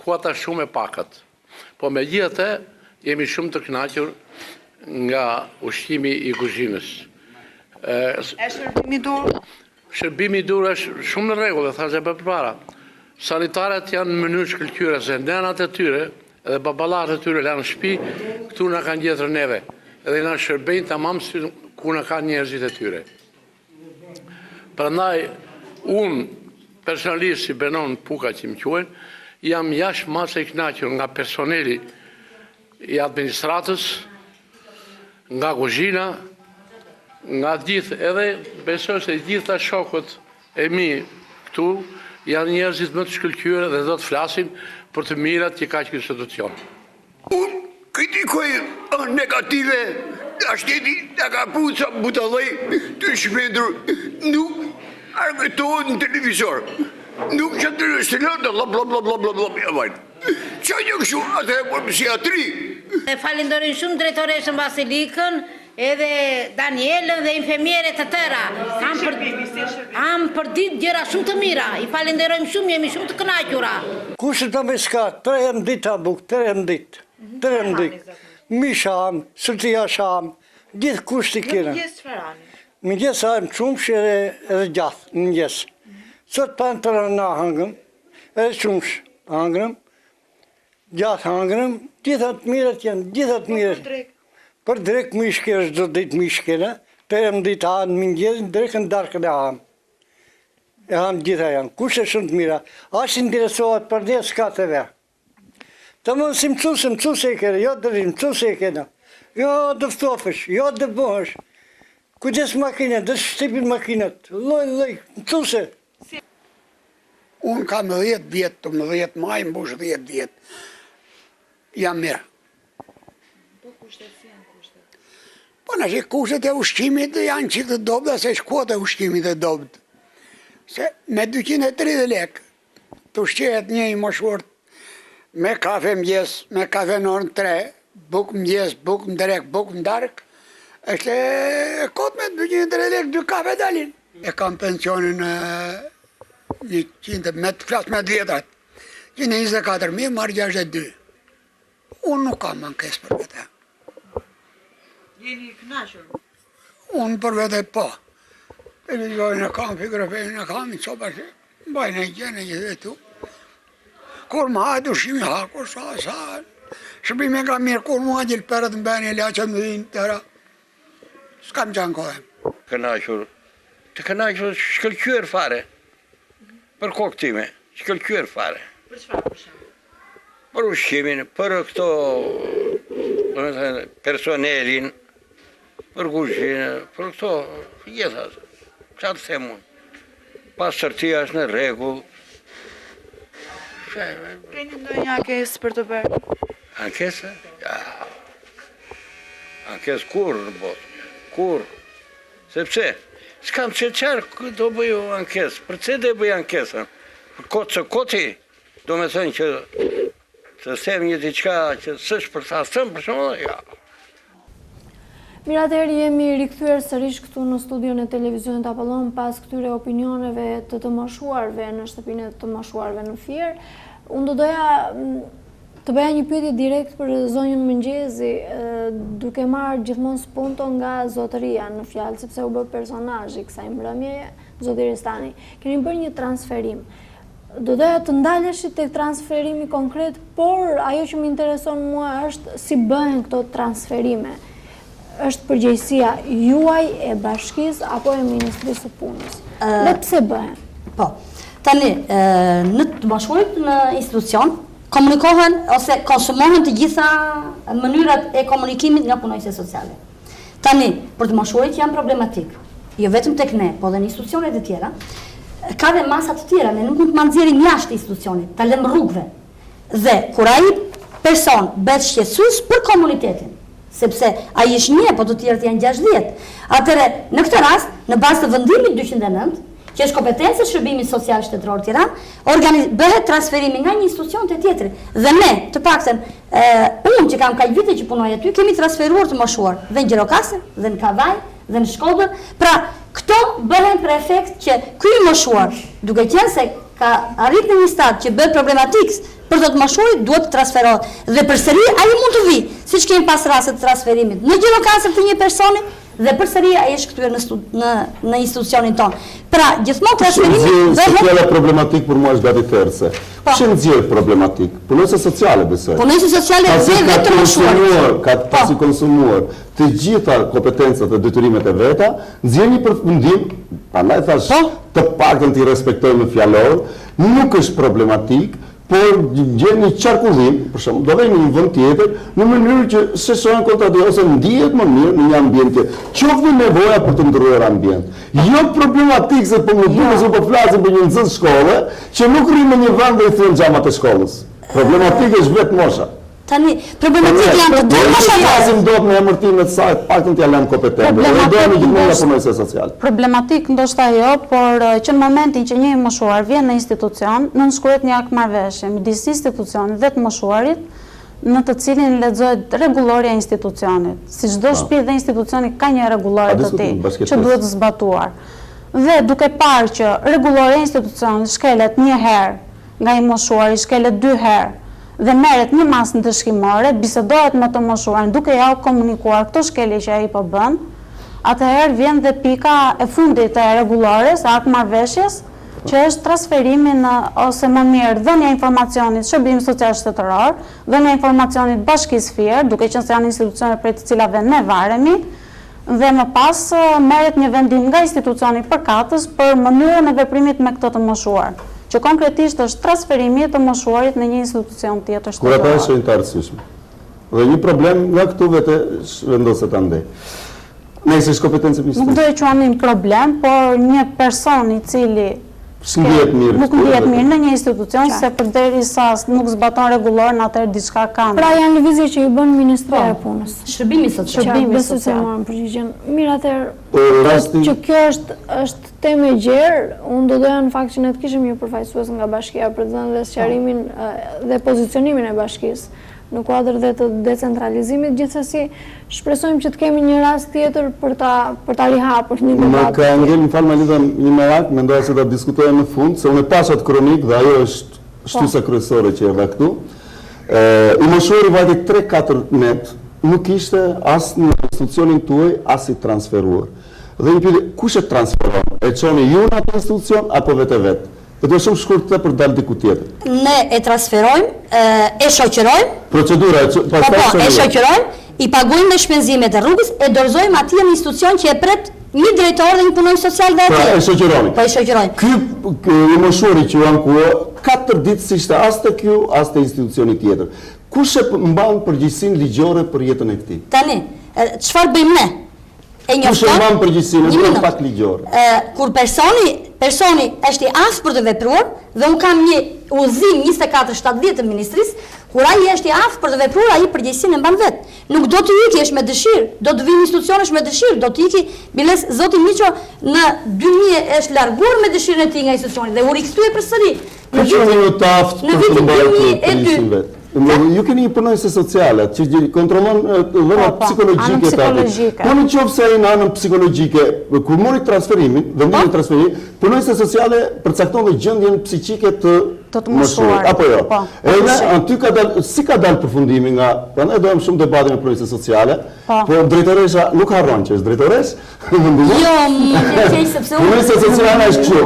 kuota shumë e pakët. Po megjithatë jemi shumë të kënaqur nga ushqimi i kuzhinës. Është shërbimi dur? Shërbimi dur është shumë në rregull, e thashë më përpara. Sanitaret janë në mënyrë shkëlqyre, se nenat e tyre edhe baballarët e tyre lanë në shtëpi, këtu na kanë gjetër neve. Edhe na shërbejnë tamam si ku na kanë njerëzit e tyre. Prandaj, unë personalisht si Benon Puka që më quajnë, jam jashtë masa i kënaqur nga personeli i administratës, nga kuzhina, nga gjithë, edhe besoj se gjitha shokët e mi këtu janë njerëzit më të shkëlqyer dhe do të flasin për të mirat që ka që institucion. Unë kritikoj negative, ashteti nga ka puca butalloj të shmendur, nuk argëtohet në televizor, nuk që të rëstëllon dhe bla bla bla bla bla bla bla bla. Qa një këshu atë e për psiatri? Falenderoj shumë drejtoreshën Vasilikën, edhe Danielën dhe infemierët të tëra. Kam përdit gjëra shumë të mira, i falenderojmë shumë, jemi shumë të kënaqura. Kushtë të me s'ka, 3 dit a buk, 3 dit. Mi sham, sërtia sham, gjithë kushtë i kire. Më gjesë a më qumsh edhe gjath, më gjesë. Sot për të rëna hangëm, edhe qumsh hangëm, gjath hangëm, gjithat mirët janë, gjithat mirët. Për drek më ishkere, zdo dit më ishkere, të e më dit hanë, më njëzën, drekën darkën e hanë. E hanë gjitha janë, kushtë e shumë të mira. Ashtë interesohet për dhe s'ka të ve. Të më si mëcuse e kere, jo dërim, mëcuse e kere. Jo dëftofësh, jo dëbohësh. Kujdes makine, dhe shtipin makinet, loj, mëcuse. Unë kam 10 vjetë, 10 maj, mbush 10 vjetë. Jam mirë. Po në që kushtet e ushqimit janë që të dobda, se shkuat e ushqimit e dobd. Se me 230 lek, të ushqehet një i moshurt, me kafe mjes, me kafe në orën 3, buk mjes, buk më drek, buk më dark, është e kot me 230 lek, 2 kafe dalin. E kam pensionin 100, me të flasë me 10, 124.000, marrë 62. Unë nuk kam ankes për vete. Jeni kënaqur? Unë për vete po. Televiziorin e kam, fotografin e kam, i qopa që mbajnë e gjene që dhe tu. Kur më hajtë ushimi hakur, sa, shërbime ka mirë, kur më hajtë gjilë përët në bëjnë e laqën më dhinë tëra. S'kam që ankohem. Kënaqur, të kënaqur shkëlqyer fare. Për kokë time, shkëlqyer fare. Për çfarë për shembull? Për ushqimin, për këto personelin, për kuzhinë, për këto gjitha. Qa të them unë? Pastërtia është në rregull. Keni ndonjë ankesë për të bërë? Ankesë? Ja. Ankesë kur në botë? Kur? Sepse, s'kam që qarë do bëju ankesë. Për që dhe bëju ankesën? Koti, do me thënë që të them një diqka që sësh për ta thëmë, për shumë, ja. Mirë, atëherë jemi rikthyer sërish këtu në studion e televizionit Apollon pas këtyre opinioneve të moshuarve në shtëpinë të moshuarve në Fier. Unë do doja të bëja një pyetje direkt për zonjën Mëngjezi, duke marrë gjithmonë spunto nga zotëria në fjalë, sepse u bë personazh i kësaj mbrëmjeje, zoti Ristani. Keni bërë një transferim. Do doja të ndaleshit tek transferimi konkret, por ajo që më intereson mua është si bëhen këto transferime. Është përgjegjësia juaj e bashkisë apo e Ministrisë së Punës? Dhe pse bëhen? Po. Tani, në të moshuarit në institucion, komunikohen ose konsumohen të gjitha mënyrat e komunikimit nga punojësit sociale. Tani, për të moshuarit janë problematik, jo vetëm tek ne, po dhe në institucionet e tjera, ka dhe masat të tjera, ne nuk mund të nxjerrim jashtë institucionit, ta lëm rrugëve. Dhe kur ai person bëhet shqetësues për komunitetin, sepse ai është një, po të tjerët janë 60. Atëherë, në këtë rast, në bazë të vendimit 209, që është kompetencë e shërbimit social shtetëror Tiranë, bëhet transferimi nga një institucion te tjetri. Dhe ne, të paktën, unë që kam kaq vite që punoj aty, kemi transferuar të moshuar dhe në Gjirokastër, dhe në Kavaj, dhe në Shkodër. Pra, këto bëhen për efekt që ky i moshuar, duke qenë se ka arrit në një stad që bëhet problematik për të moshuarit, duhet të transferohet. Dhe përsëri ai mund të vi, siç kemi pas rastet të transferimit në Gjirokastër të një personi dhe përsëri ai është kthyer në institucionin tonë. Pra, gjithmonë transferimi dhe kjo problematik për mua është gati tërse. Kush nxjerr problematik? Punëse sociale besoj. Punëse sociale dhe vetëm moshuar. Ka pasi konsumuar të gjitha kompetencat dhe detyrimet e veta, nxjerr një përfundim, prandaj thash, të paktën të respektojmë fjalor, nuk është problematik, por gjen një qarkullim, për shembull, do vëmë një vend tjetër, në mënyrë që sheshojnë kontradiktë ose ndihet më mirë në një ambient tjetër. Qoftë nevoja për të ndryshuar ambient. Jo problematik se po më duhet se po flasim për një nxënës shkolle që nuk rri në një vend dhe i thon xhamat e shkollës. Problematika është vetë mosha. Tani, problematika janë të dy mosha. Ne flasim dot me emërtimet e saj, paktën t'ia lëmë kompetentem. Ne do të gjithmonë nga punësia sociale. Problematik ndoshta jo, por që në momentin që një i moshuar vjen në institucion, nënshkruhet një akt marrëveshje midis institucionit dhe të moshuarit, në të cilin lexohet rregullorja e institucionit. Si çdo shtëpi dhe institucioni ka një rregullore të tij që duhet zbatuar. Dhe duke parë që rregullorja e institucionit shkelet një herë nga i moshuari, shkelet 2 herë, dhe merret një masë ndëshkimore, bisedohet me të moshuarin duke ja u komunikuar këto shkelje që ai po bën, atëherë vjen dhe pika e fundit e rregullores, e akt marrëveshjes, që është transferimi ose më mirë dhënia e informacionit shërbim social shtetëror, dhënia e informacionit bashkisë Fier, duke qenë se janë institucione prej të cilave ne varemi, dhe më pas merret një vendim nga institucioni përkatës për mënyrën e veprimit me këto të moshuar, që konkretisht është transferimi të moshuarit në një institucion tjetër shtetëror. Kur ata është të arsyeshme. Dhe një problem nga këtu vetë vendoset andej. Nëse është kompetencë ministri. Nuk do e quanim problem, por një person i cili nuk ndihet mirë në një institucion, se përderisa nuk zbaton rregullorin, atëherë diçka ka. Pra janë lëvizje që i bën Ministria e Punës. Shërbimi social. Besoj se marrën përgjigjen. Mirë, atëherë që kjo është temë e gjerë, unë do doja në fakt që ne të kishim një përfaqësues nga bashkia për të dhënë dhe sqarimin dhe pozicionimin e bashkisë në kuadër dhe të decentralizimit, gjithsesi shpresojmë që të kemi një rast tjetër për ta rihapur një debat. Më ka ngel në falë Malida një merak, mendoja se ta diskutojmë në fund, se unë e pashat kronik dhe ajo është shtysa kryesore që e dha këtu. I moshuari vajti 3-4 net, nuk ishte as në institucionin tuaj, as i transferuar. Dhe një pyetje, kush e transferon? E çoni ju në atë institucion apo vetë? Dhe do shumë shkurt të për dalë diku tjetër. Ne e transferojmë, e shoqërojmë. Procedura e shoqërojmë, i paguajmë me shpenzimet e rrugës, e dorëzojmë atij në institucion që e pret një drejtor dhe një punonjës social dhe atij. Pra e shoqërojmë. Po e shoqërojmë. Ky i moshuari që u ankua 4 ditë si ishte as te ky, as te institucioni tjetër. Kush e mban përgjegjësinë ligjore për jetën e këtij? Tani, çfarë bëjmë ne? Kush e mban përgjegjësinë për pak ligjore? Kur personi është i aftë për të vepruar, dhe unë kam një udhëzim 24/70 të ministrisë, kur ai është i aftë për të vepruar, ai përgjegjësinë e mban vetë. Nuk do të ikësh me dëshirë, do të vinë institucionesh me dëshirë, do të iki biles zoti Miqo në 2000 është larguar me dëshirën e tij nga institucioni dhe u rikthye përsëri. Në vitin 2002. Ju keni një punonjëse sociale që kontrollon dhënat psikologjike të atij. Po në qoftë se ai në anën psikologjike, kur mori transferimin, vendimin e transferimit, punonjëse sociale përcakton dhe gjendjen psiqike të moshuarit. Apo jo. Edhe aty si ka dalë përfundimi nga, prandaj dohem shumë debatin me punonjëse sociale, po drejtoresha nuk harron që është drejtoresh. Jo, më keq sepse punonjëse sociale është kështu.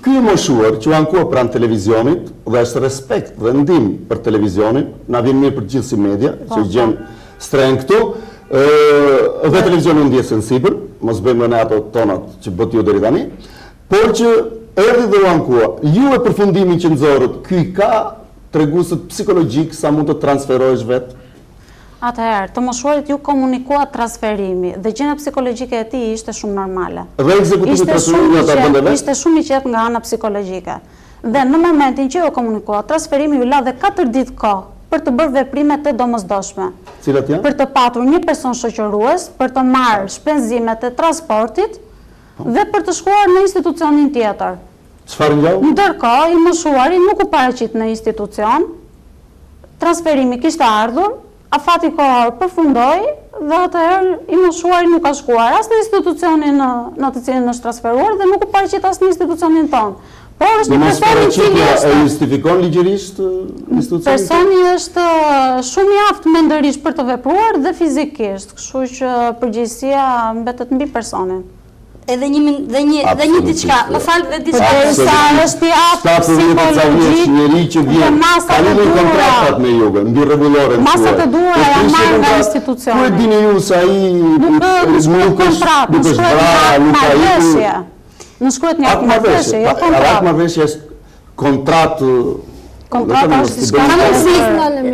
Ky i moshuar që u ankua pranë televizionit dhe është respekt dhe ndim për televizionin, na vjen mirë për gjithë si media, që gjen streng këtu, dhe televizionin ndjes sensibël, mos bëjmë ne ato tonat që bët ju deri tani, por që erdhi dhe u ankua, ju e përfundimin që nxorët, ky ka treguesët psikologjik sa mund të transferohesh vetë? Atëherë, të moshuarit ju komunikua transferimi dhe gjendja psikologjike e tij ishte shumë normale. Dhe ekzekutimi transferimit ata bëndeve? Ishte shumë i qetë nga ana psikologjike. Dhe në momentin që ju komunikua transferimi ju la dhe 4 ditë kohë për të bërë veprimet e domosdoshme. Cilat janë? Për të patur një person shoqërues, për të marrë shpenzimet e transportit dhe për të shkuar në institucionin tjetër. Çfarë ngjau? Ndërkohë, i moshuari nuk u paraqit në institucion. Transferimi kishte ardhur, afati kohor përfundoi dhe atëherë i moshuari nuk ka shkuar as në institucionin në të cilin është transferuar dhe nuk u paraqit as në institucionin tonë. Por është një person i cili është... E justifikon ligjërisht institucionin? Personi është shumë i aftë mendërisht për të vepruar dhe fizikisht, kështu që përgjegjësia mbetet mbi personin. Edhe një diçka, më falë dhe diçka. Sa është i aftë psikologjik, njeri që vjen, kalimi kontraktat me juve, mbi rregullore. Masat e duhura janë marrë nga institucioni. Ku e dini ju se ai nuk është marrëveshje. Në shkruhet një aktë marrëveshje, jo kontratë. Aktë marrëveshje është kontratë. Kontrata është diçka.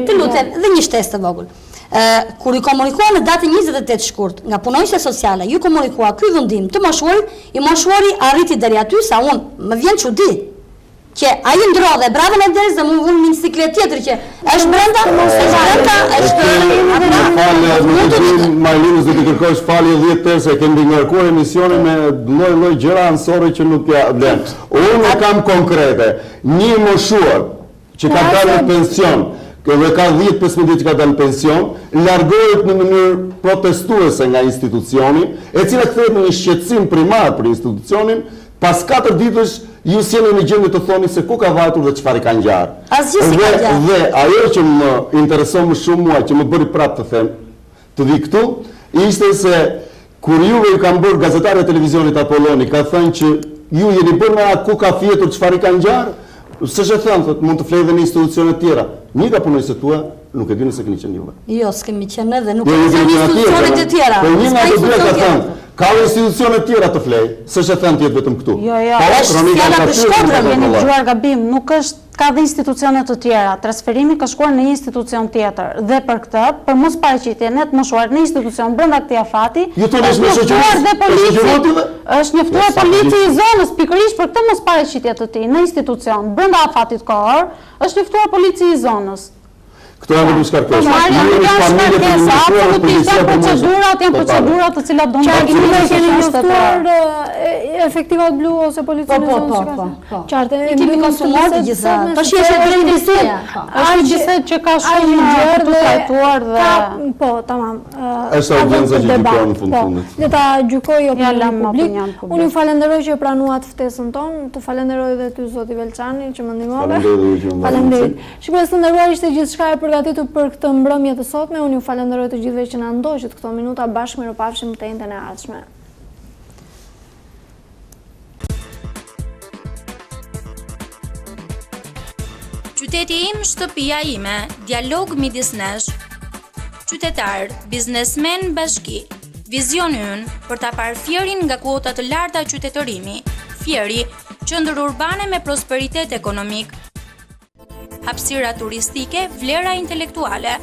Të lutem, dhe një shtesë të vogël. Kur i komunikua në datën 28 shkurt nga punonjësia sociale, ju komunikua ky vendim të moshuarit, i moshuari arriti deri aty sa unë më vjen çudi që ai ndrodhe brava në derës dhe më vun një siklet tjetër që është brenda, Marlinës do të kërkosh falje 10 herë se kemi ngarkuar emisionin me lloj gjëra ansore që nuk ja vlen. Unë kam konkrete, një moshuar që ka dalë në pension, dhe ka 10-15 ditë që ka dalë në pension, largohet në mënyrë protestuese nga institucioni, e cila kthehet në një shqetësim primar për institucionin, pas 4 ditësh ju sjellni në gjendje të thoni se ku ka vajtur dhe çfarë ka ngjarë. Asgjë si ka ngjarë. Dhe ajo që më intereson më shumë mua, që më bëri prapë të them, të vi këtu, ishte se kur juve ju kanë bërë gazetarët e televizionit Apolloni, ka thënë që ju jeni bërë me atë ku ka fjetur çfarë ka ngjarë, s'është thënë, thotë, mund të flejë dhe në institucione tjera. Një ka punojësit tua, nuk e dini se keni qenë juve. Jo, s'kemi qenë edhe nuk kemi qenë institucionet e tjera. Po një nga të dy ka thënë, ka institucione tjera të flej, s'është thënë tjetë vetëm këtu. Jo, është fjala për Shkodrën, jeni dëgjuar gabim, nuk është ka dhe institucione të tjera. Transferimi ka shkuar në një institucion tjetër dhe për këtë, për mos paraqitjen e të moshuar në institucion brenda këtij afati, është njoftuar polici i zonës pikërisht për këtë mos paraqitje të tij në institucion brenda afatit kohor, është njoftuar polici i zonës. Këto janë vetëm shkarkesa. Absolutisht janë procedurat të cilat do të keni njoftuar efektivat blu ose policinë e zonës. Qartë, kemi konsumuar të gjitha. Tash është drejtësia. Është gjithë që ka shumë gjë të trajtuar dhe po, tamam. Është audiencia që gjykon në fund. Le ta gjykojë opinionin publik. Unë ju falenderoj që pranuat ftesën tonë, të falenderoj edhe ty zoti Velçani që më ndihmove. Faleminderit. Shikues të nderuar, ishte gjithçka e përgatitur për këtë mbrëmje të sotme. Unë ju falenderoj të gjithëve që na ndoqët këto minuta bashkë, mirupafshim të njëjtën e ardhshme. Qyteti im, shtëpia ime, dialog midis nesh, qytetar, biznesmen, bashki. Vizioni ynë për ta parë Fierin nga kuota të larta qytetërimi. Fieri, qendër urbane me prosperitet ekonomik, hapësira turistike, vlera intelektuale.